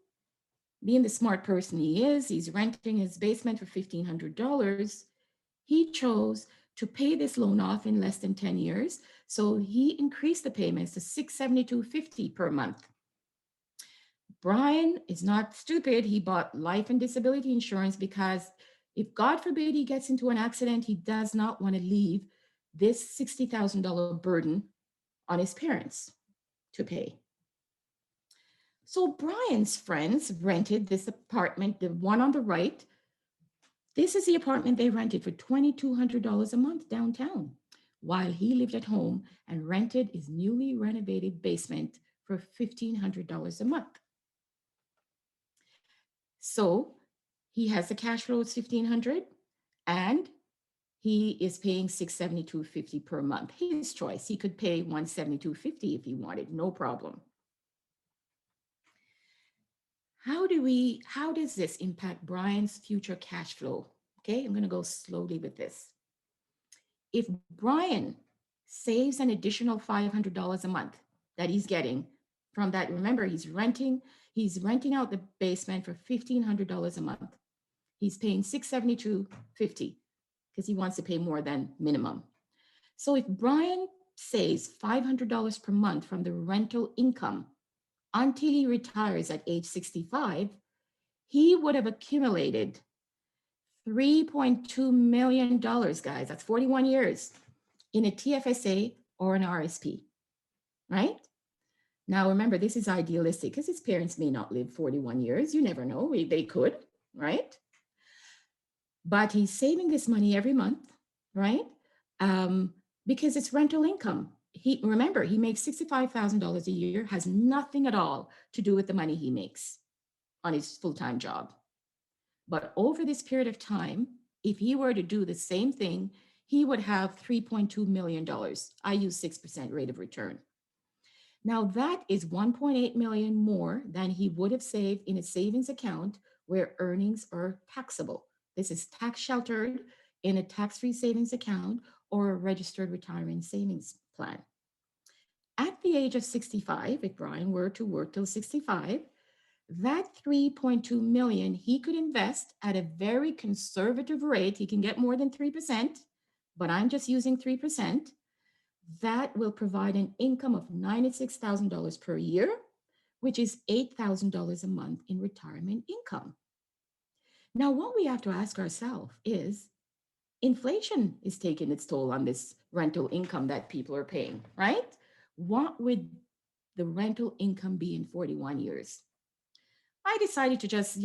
being the smart person he is, he's renting his basement for $1,500. He chose to pay this loan off in less than 10 years. So he increased the payments to $672.50 per month. Brian is not stupid. He bought life and disability insurance because if God forbid he gets into an accident, he does not want to leave this $60,000 burden on his parents to pay. So Brian's friends rented this apartment, the one on the right. This is the apartment they rented for $2,200 a month downtown, while he lived at home and rented his newly renovated basement for $1,500 a month. So he has the cash flow of $1,500 and he is paying $672.50 per month. His choice. He could pay $172.50 if he wanted, no problem. How does this impact Brian's future cash flow? Okay, I'm going to go slowly with this. If Brian saves an additional $500 a month that he's getting from that, remember, he's renting out the basement for $1,500 a month. He's paying $672.50 because he wants to pay more than minimum. So if Brian saves $500 per month from the rental income until he retires at age 65, he would have accumulated $3.2 million, guys. That's 41 years in a TFSA or an RSP, right? Now, remember, this is idealistic because his parents may not live 41 years. You never know. They could, right? But he's saving this money every month, right? Because it's rental income. Remember, he makes $65,000 a year, has nothing at all to do with the money he makes on his full-time job. But over this period of time, if he were to do the same thing, he would have $3.2 million. I use 6% rate of return. Now that is 1.8 million more than he would have saved in a savings account where earnings are taxable. This is tax sheltered in a tax-free savings account or a registered retirement savings plan. At the age of 65, if Brian were to work till 65, that 3.2 million he could invest at a very conservative rate. He can get more than 3%, but I'm just using 3%. That will provide an income of $96,000 per year, which is $8,000 a month in retirement income. Now, what we have to ask ourselves is, inflation is taking its toll on this rental income that people are paying, right? What would the rental income be in 41 years? I decided to just,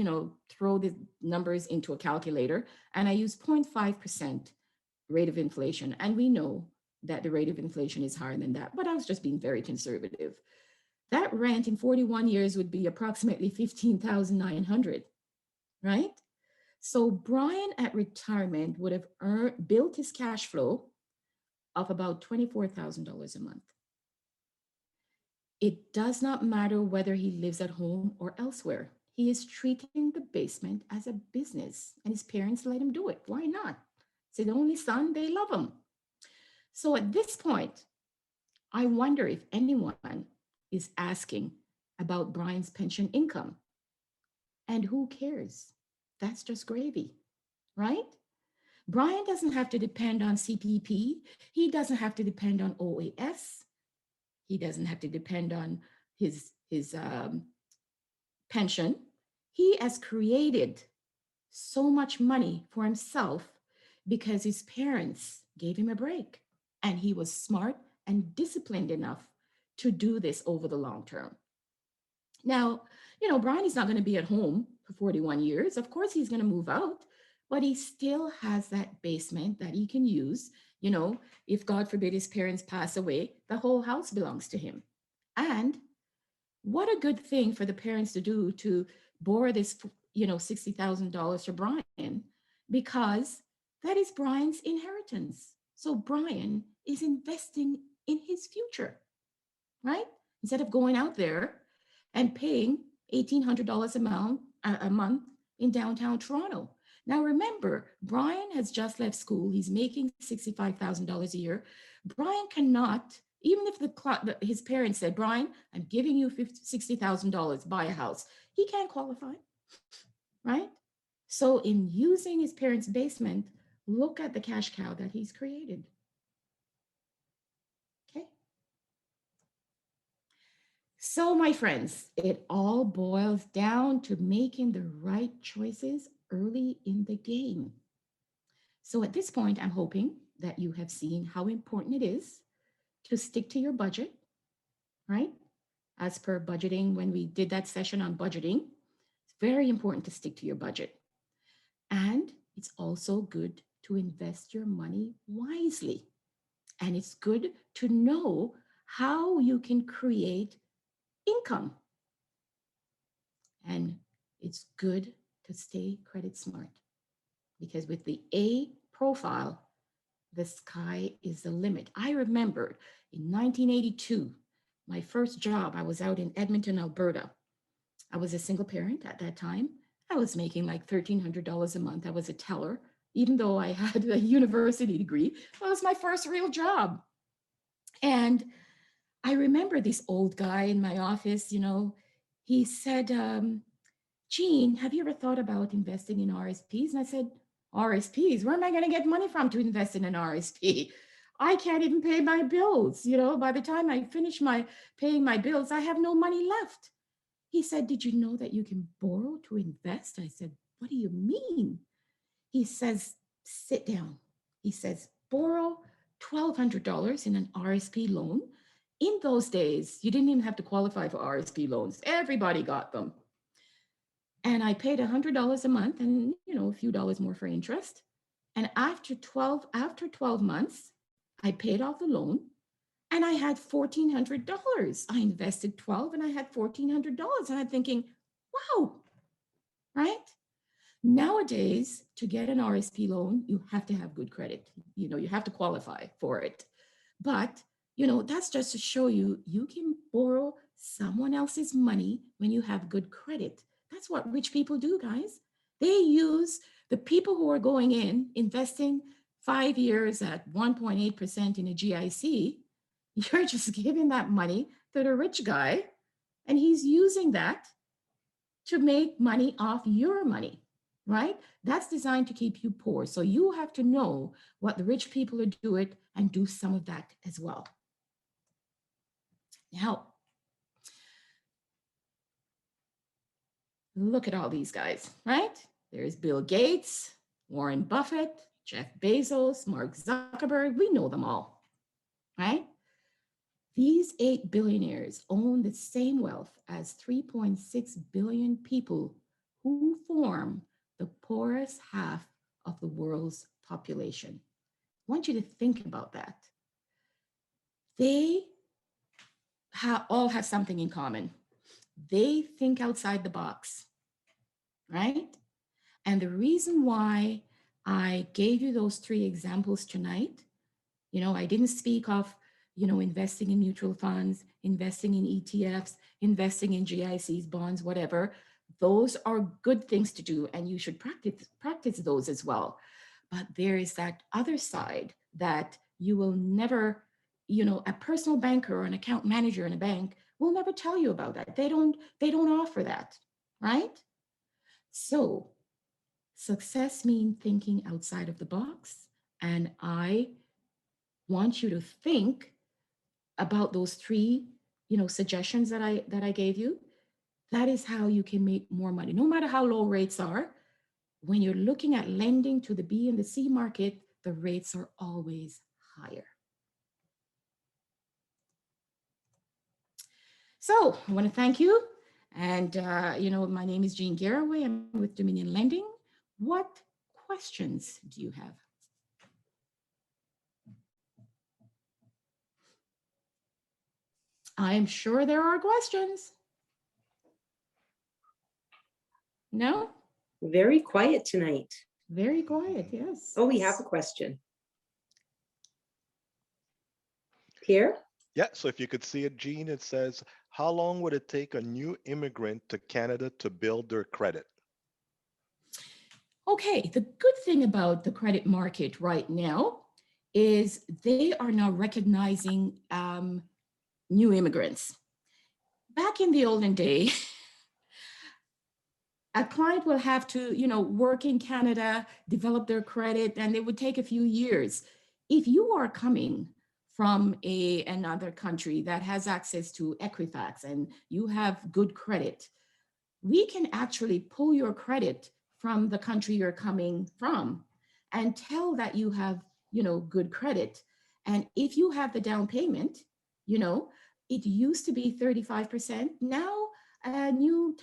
throw the numbers into a calculator, and I used 0.5% rate of inflation. And we know that the rate of inflation is higher than that, but I was just being very conservative. That rent in 41 years would be approximately 15,900, right? So Brian at retirement would have built his cash flow of about $24,000 a month. It does not matter whether he lives at home or elsewhere. He is treating the basement as a business, and his parents let him do it. Why not? It's the only son, they love him. So at this point, I wonder if anyone is asking about Brian's pension income. And who cares? That's just gravy, right? Brian doesn't have to depend on CPP. He doesn't have to depend on OAS. He doesn't have to depend on his pension. He has created so much money for himself because his parents gave him a break, and he was smart and disciplined enough to do this over the long term. Now, Brian is not going to be at home for 41 years. Of course, he's going to move out, but he still has that basement that he can use. If God forbid his parents pass away, the whole house belongs to him. And what a good thing for the parents to do to borrow this, $60,000 for Brian, because that is Brian's inheritance. So Brian is investing in his future, right? Instead of going out there and paying $1,800 a month in downtown Toronto. Now remember, Brian has just left school. He's making $65,000 a year. Brian cannot, even if his parents said, Brian, I'm giving you $60,000, buy a house. He can't qualify, right? So in using his parents' basement, look at the cash cow that he's created. Okay. So my friends, it all boils down to making the right choices early in the game. So at this point, I'm hoping that you have seen how important it is to stick to your budget, right? As per budgeting, when we did that session on budgeting, it's very important to stick to your budget. And it's also good to invest your money wisely. And it's good to know how you can create income. And it's good to stay credit smart, because with the A profile, the sky is the limit. I remember in 1982, my first job, I was out in Edmonton, Alberta. I was a single parent at that time. I was making like $1,300 a month. I was a teller, even though I had a university degree. That was my first real job. And I remember this old guy in my office, he said, Jean, have you ever thought about investing in RSPs? And I said, RSPs? Where am I going to get money from to invest in an RSP? I can't even pay my bills. By the time I finish paying my bills, I have no money left. He said, did you know that you can borrow to invest? I said, what do you mean? He says, sit down. He says, borrow $1,200 in an RSP loan. In those days, you didn't even have to qualify for RSP loans. Everybody got them. And I paid $100 a month and, a few dollars more for interest. And after 12 months, I paid off the loan and I had $1,400. I invested 12 and I had $1,400. And I'm thinking, wow, right? Nowadays, to get an RSP loan, you have to have good credit. You have to qualify for it. But, that's just to show you can borrow someone else's money when you have good credit. That's what rich people do, guys. They use the people who are going in, investing 5 years at 1.8% in a GIC. You're just giving that money to the rich guy, and he's using that to make money off your money, right? That's designed to keep you poor. So you have to know what the rich people are doing and do some of that as well. Now, look at all these guys, right? There's Bill Gates, Warren Buffett, Jeff Bezos, Mark Zuckerberg, we know them all, right? These 8 billionaires own the same wealth as 3.6 billion people who form the poorest half of the world's population. I want you to think about that. They all have something in common. They think outside the box, right? And the reason why I gave you those 3 examples tonight, I didn't speak of, investing in mutual funds, investing in ETFs, investing in GICs, bonds, whatever. Those are good things to do, and you should practice those as well. But there is that other side that you will never, a personal banker or an account manager in a bank will never tell you about that. They don't offer that, right? So success means thinking outside of the box. And I want you to think about those 3, suggestions that I gave you. That is how you can make more money, no matter how low rates are. When you're looking at lending to the B and the C market, the rates are always higher. So I want to thank you. And, my name is Jean Garraway. I'm with Dominion Lending. What questions do you have? I am sure there are questions. No? Very quiet tonight. Very quiet, yes. Oh, we have a question. Pierre? Yeah, so if you could see it, Jean, it says, how long would it take a new immigrant to Canada to build their credit? Okay, the good thing about the credit market right now is they are now recognizing new immigrants. Back in the olden day, a client will have to, work in Canada, develop their credit, and it would take a few years. If you are coming from another country that has access to Equifax and you have good credit, we can actually pull your credit from the country you're coming from and tell that you have, good credit. And if you have the down payment, it used to be 35%. Now a new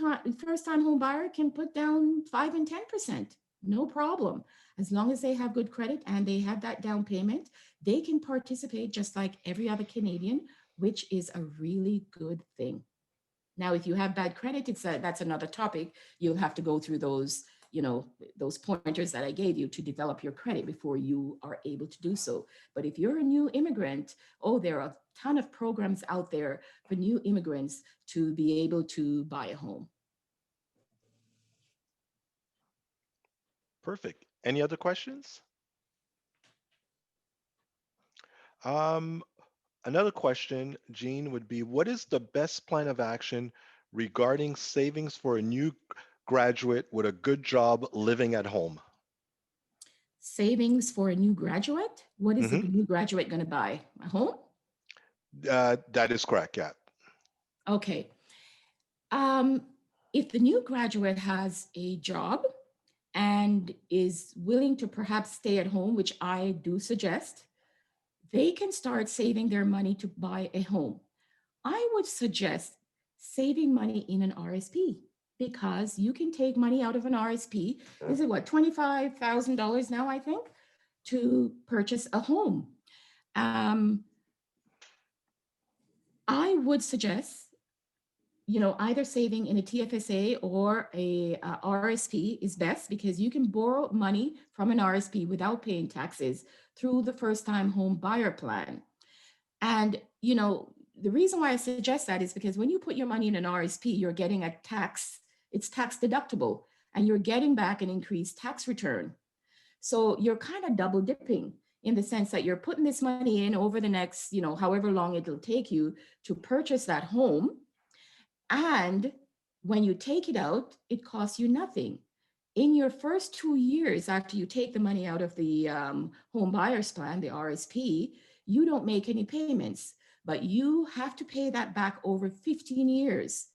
first-time home buyer can put down 5 and 10%, no problem. As long as they have good credit and they have that down payment, they can participate just like every other Canadian, which is a really good thing. Now, if you have bad credit, that's another topic. You'll have to go through those, those pointers that I gave you to develop your credit before you are able to do so. But if you're a new immigrant, there are a ton of programs out there for new immigrants to be able to buy a home. Perfect. Any other questions? Another question, Jean, would be, what is the best plan of action regarding savings for a new graduate with a good job living at home? Savings for a new graduate? What is the new graduate going to buy? A home? That is correct, yeah. Okay. If the new graduate has a job and is willing to perhaps stay at home, which I do suggest, they can start saving their money to buy a home. I would suggest saving money in an RSP because you can take money out of an RSP. Is it what, $25,000 now, I think, to purchase a home? I would suggest, either saving in a TFSA or a RSP is best because you can borrow money from an RSP without paying taxes through the first-time home buyer plan. And, the reason why I suggest that is because when you put your money in an RSP, you're getting it's tax deductible, and you're getting back an increased tax return. So you're kind of double dipping in the sense that you're putting this money in over the next, however long it'll take you to purchase that home. And when you take it out, it costs you nothing. In your first 2 years after you take the money out of the home buyer's plan, the RSP, you don't make any payments, but you have to pay that back over 15 years,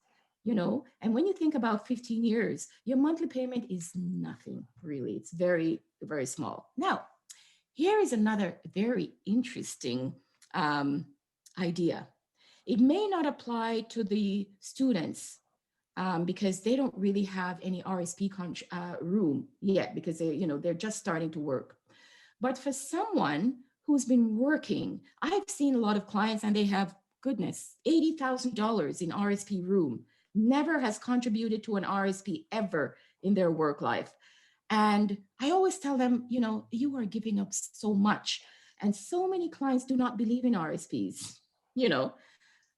and when you think about 15 years, your monthly payment is nothing really. It's very, very small. Now, Here is another very interesting idea. It may not apply to the students because they don't really have any RSP room yet because they're just starting to work. But for someone who's been working, I've seen a lot of clients and they have, goodness, $80,000 in RSP room, never has contributed to an RSP ever in their work life. And I always tell them, you are giving up so much. And so many clients do not believe in RSPs,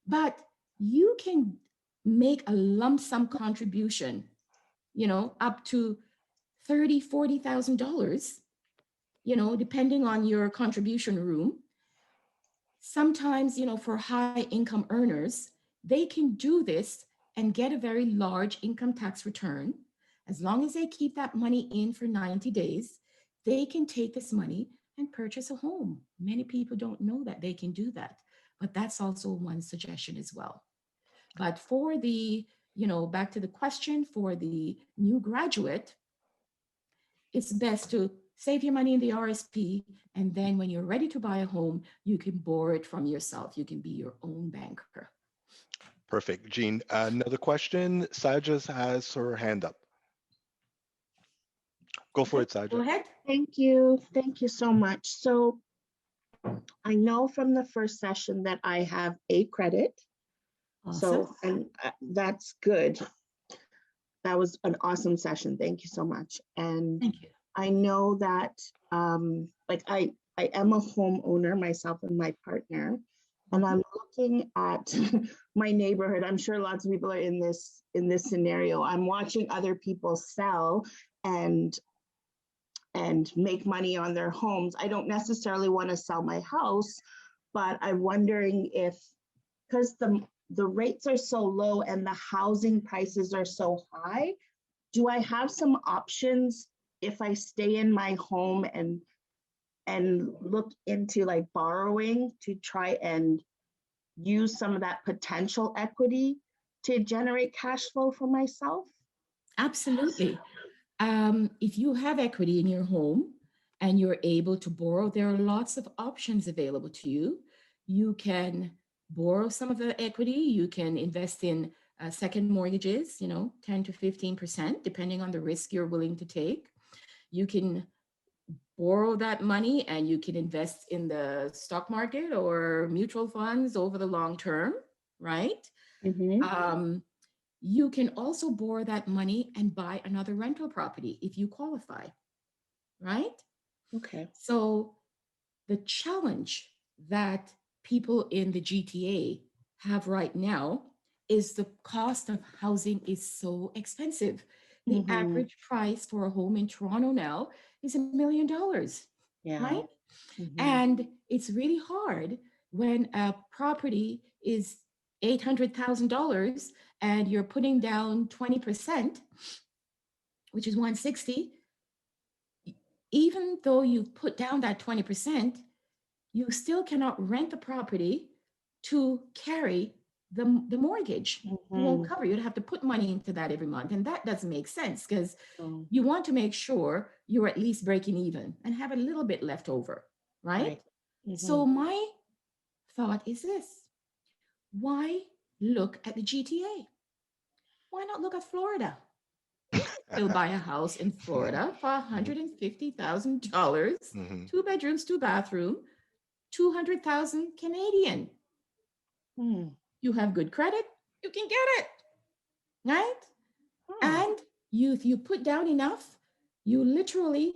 but you can make a lump sum contribution, up to $30,000, $40,000, depending on your contribution room. Sometimes, for high income earners, they can do this and get a very large income tax return. As long as they keep that money in for 90 days, they can take this money and purchase a home. Many people don't know that they can do that, but that's also one suggestion as well. But for the, back to the question, for the new graduate, it's best to save your money in the RSP. And then when you're ready to buy a home, you can borrow it from yourself. You can be your own banker. Perfect. Jean, another question. Saja has her hand up. Go for it, Saja. Go ahead. Thank you. Thank you so much. So I know from the first session that I have a credit. Awesome. So, and that's good. That was an awesome session. Thank you so much. And Thank you. I know that, I am a homeowner myself and my partner, and I'm looking at my neighborhood. I'm sure lots of people are in this scenario. I'm watching other people sell and make money on their homes. I don't necessarily want to sell my house, but I'm wondering if, because the rates are so low and the housing prices are so high, do I have some options if I stay in my home and look into like borrowing to try and use some of that potential equity to generate cash flow for myself? Absolutely. If you have equity in your home and you're able to borrow, there are lots of options available to you. You can borrow some of the equity. You can invest in second mortgages, 10 to 15%, depending on the risk you're willing to take. You can borrow that money and you can invest in the stock market or mutual funds over the long term, right? Mm-hmm. You can also borrow that money and buy another rental property if you qualify, right? Okay. So the challenge that people in the GTA have right now is the cost of housing is so expensive. The Mm-hmm. average price for a home in Toronto now is $1 million, Yeah. right? Mm-hmm. And it's really hard when a property is $800,000 and you're putting down 20%, which is 160. Even though you put down that 20%, you still cannot rent the property to carry the mortgage. Mm-hmm. You won't cover. You'd have to put money into that every month. And that doesn't make sense because Oh. you want to make sure you're at least breaking even and have a little bit left over, right? Mm-hmm. So my thought is this: why look at the GTA? Why not look at Florida? You can still buy a house in Florida for $150,000, Mm-hmm. 2 bedrooms, 2 bathrooms, 200,000 Canadian. Mm. You have good credit, you can get it, right? Oh. And if you put down enough, you literally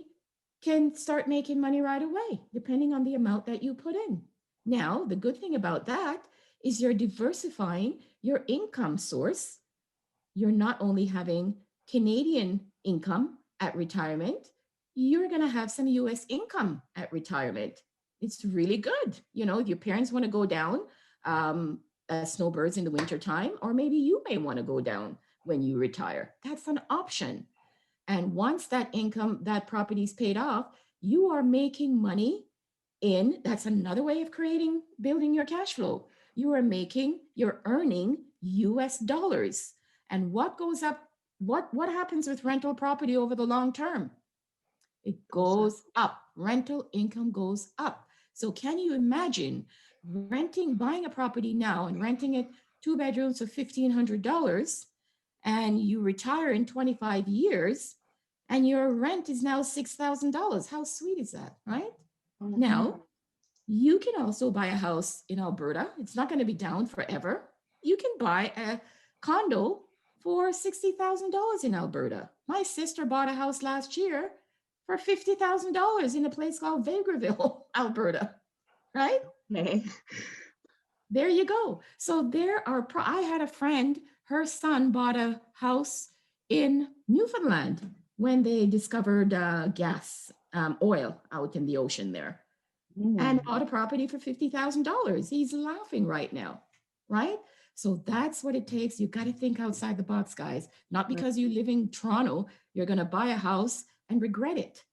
can start making money right away, depending on the amount that you put in. Now, the good thing about that is you're diversifying your income source. You're not only having Canadian income at retirement, you're going to have some US income at retirement. It's really good. If your parents want to go down as snowbirds in the wintertime, or maybe you may want to go down when you retire. That's an option. And once that income, that property is paid off, you are making money that's another way of building your cash flow. You're earning US dollars. And what goes up, what happens with rental property over the long term? It goes up. rental income goes up. So can you imagine buying a property now and renting it 2 bedrooms for $1,500, and you retire in 25 years and your rent is now $6,000? How sweet is that, right? Now, you can also buy a house in Alberta. It's not going to be down forever. You can buy a condo for $60,000 in Alberta. My sister bought a house last year for $50,000 in a place called Vegreville, Alberta, right? Okay. There you go. So I had a friend, her son bought a house in Newfoundland when they discovered gas, oil out in the ocean there, and bought a property for $50,000. He's laughing right now, right? So that's what it takes. You got to think outside the box, guys. Not because you live in Toronto, you're going to buy a house and regret it,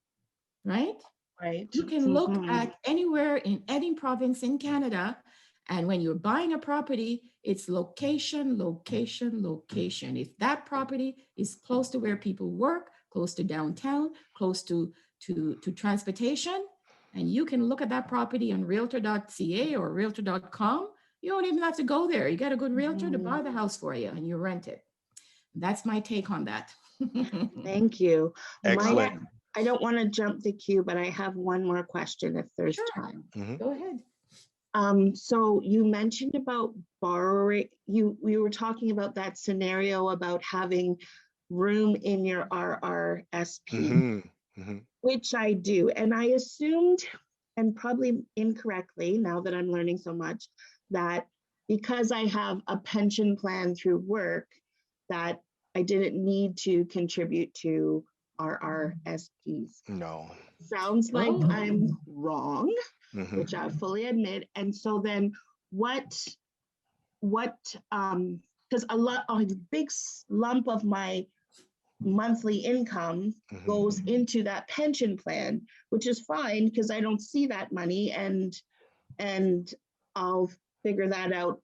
right? Right. You can look at anywhere in any province in Canada, and when you're buying a property, it's location, location, location. If that property is close to where people work, close to downtown, close to transportation, and you can look at that property on realtor.ca or realtor.com, you don't even have to go there. You get a good realtor to buy the house for you and you rent it. That's my take on that. Thank you. Excellent. I don't want to jump the queue, but I have one more question if there's Sure. time. Go ahead. So you mentioned about borrowing, we were talking about that scenario about having room in your RRSP, which I do. And I assumed, and probably incorrectly, now that I'm learning so much, that because I have a pension plan through work, that I didn't need to contribute to RRSPs. No. Sounds like I'm wrong, which I fully admit. And so then because a big lump of my monthly income goes into that pension plan, which is fine because I don't see that money, and I'll figure that out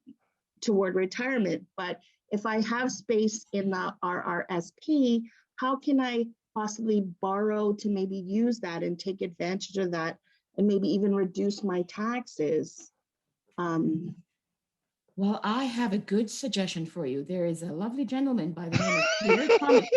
toward retirement. But if I have space in the RRSP, how can I possibly borrow to maybe use that and take advantage of that and maybe even reduce my taxes? Well, I have a good suggestion for you. There is a lovely gentleman by the name of Pierre Thomas.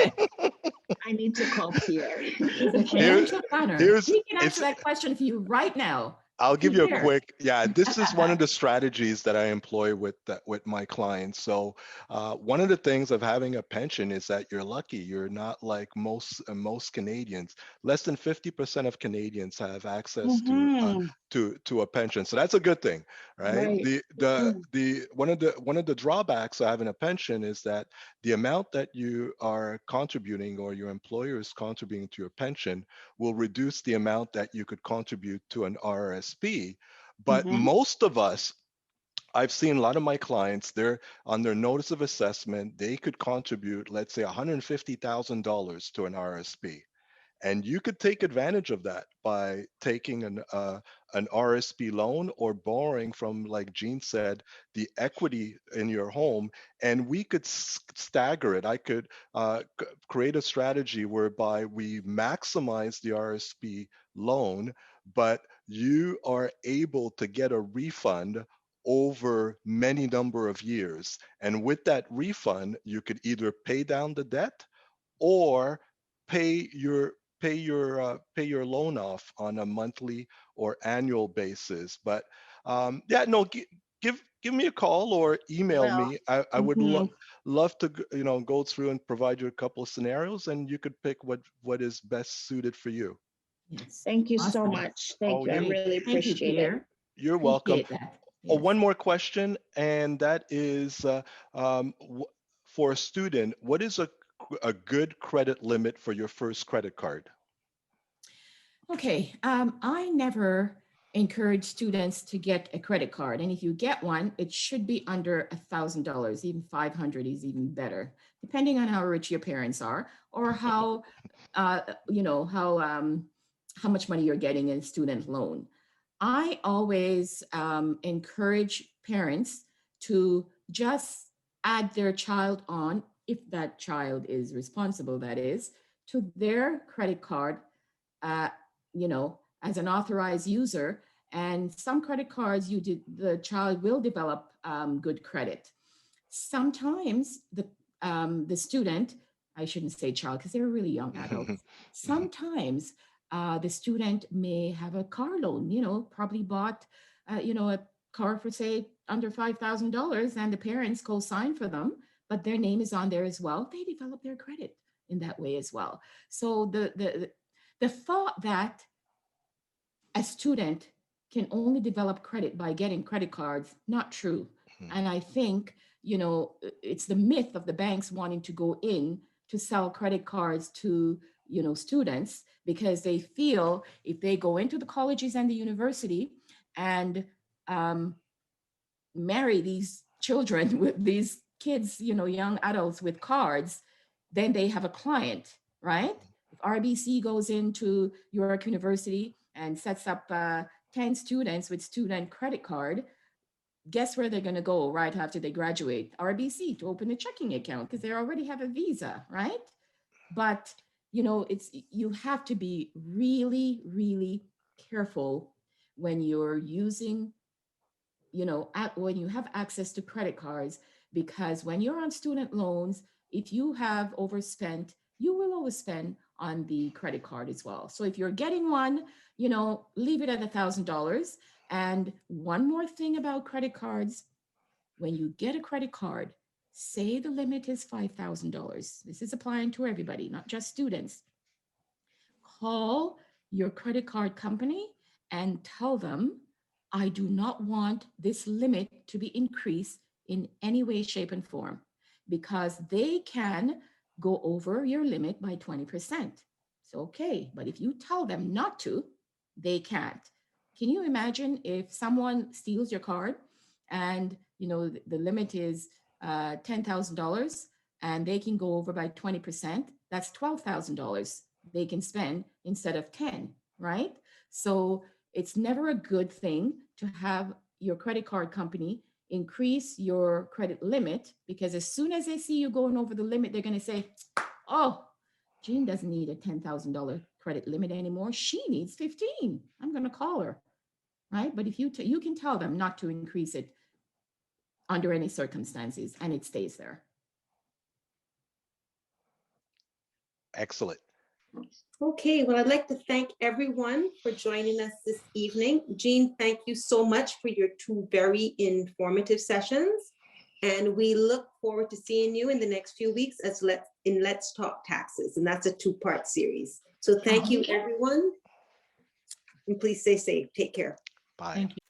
I need to call Pierre. He's a financial planner. He can answer that question for you right now. I'll give you a Pierre. quick, this is one of the strategies that I employ with my clients. So one of the things of having a pension is that you're lucky. You're not like most Canadians. Less than 50% of Canadians have access to a pension. So that's a good thing, right? One of the drawbacks of having a pension is that the amount that you are contributing or your employer is contributing to your pension will reduce the amount that you could contribute to an RRSP. But most of us, I've seen a lot of my clients, they're on their notice of assessment, they could contribute, let's say $150,000 to an RRSP. And you could take advantage of that by taking an RSP loan or borrowing from, like Jean said, the equity in your home. And we could stagger it. I could create a strategy whereby we maximize the RSP loan, but you are able to get a refund over many number of years. And with that refund, you could either pay down the debt or pay your loan off on a monthly or annual basis. But give me a call or email me. I would love to go through and provide you a couple of scenarios, and you could pick what is best suited for you. Yes. Thank you so much. Thank you. I really appreciate it. You're welcome. One more question, and that is for a student, what is a good credit limit for your first credit card? Okay, I never encourage students to get a credit card, and if you get one, it should be under $1,000. Even 500 is even better, depending on how rich your parents are or how how much money you're getting in student loan. I always encourage parents to just add their child on, if that child is responsible, that is, to their credit card, as an authorized user. And some credit cards, the child will develop good credit. Sometimes the student, I shouldn't say child because they're really young adults. Sometimes the student may have a car loan, probably bought, a car for say under $5,000 and the parents co-sign for them, but their name is on there as well. They develop their credit in that way as well. So the thought that a student can only develop credit by getting credit cards, not true. And I think, it's the myth of the banks wanting to go in to sell credit cards to, students, because they feel if they go into the colleges and the university and marry these children with these kids, young adults with cards, then they have a client, right? If RBC goes into York University and sets up 10 students with student credit card, guess where they're going to go right after they graduate? RBC to open a checking account because they already have a visa, right? But you have to be really, really careful when you're using, when you have access to credit cards, because when you're on student loans, if you have overspent, you will overspend on the credit card as well. So if you're getting one, leave it at $1,000. And one more thing about credit cards, when you get a credit card, say the limit is $5,000. This is applying to everybody, not just students. Call your credit card company and tell them, I do not want this limit to be increased in any way, shape, and form, because they can go over your limit by 20%. It's okay, but if you tell them not to, they can't. Can you imagine if someone steals your card and the limit is $10,000 and they can go over by 20%? That's $12,000 they can spend instead of 10, right? So it's never a good thing to have your credit card company increase your credit limit, because as soon as they see you going over the limit, they're going to say, oh, Jean doesn't need a $10,000 credit limit anymore. She needs 15. I'm going to call her, right? But if you can tell them not to increase it under any circumstances, and it stays there. Excellent. Okay, well, I'd like to thank everyone for joining us this evening. Jean, thank you so much for your two very informative sessions. And we look forward to seeing you in the next few weeks in Let's Talk Taxes. And that's a two-part series. So thank you, everyone. And please stay safe. Take care. Bye. Thank you.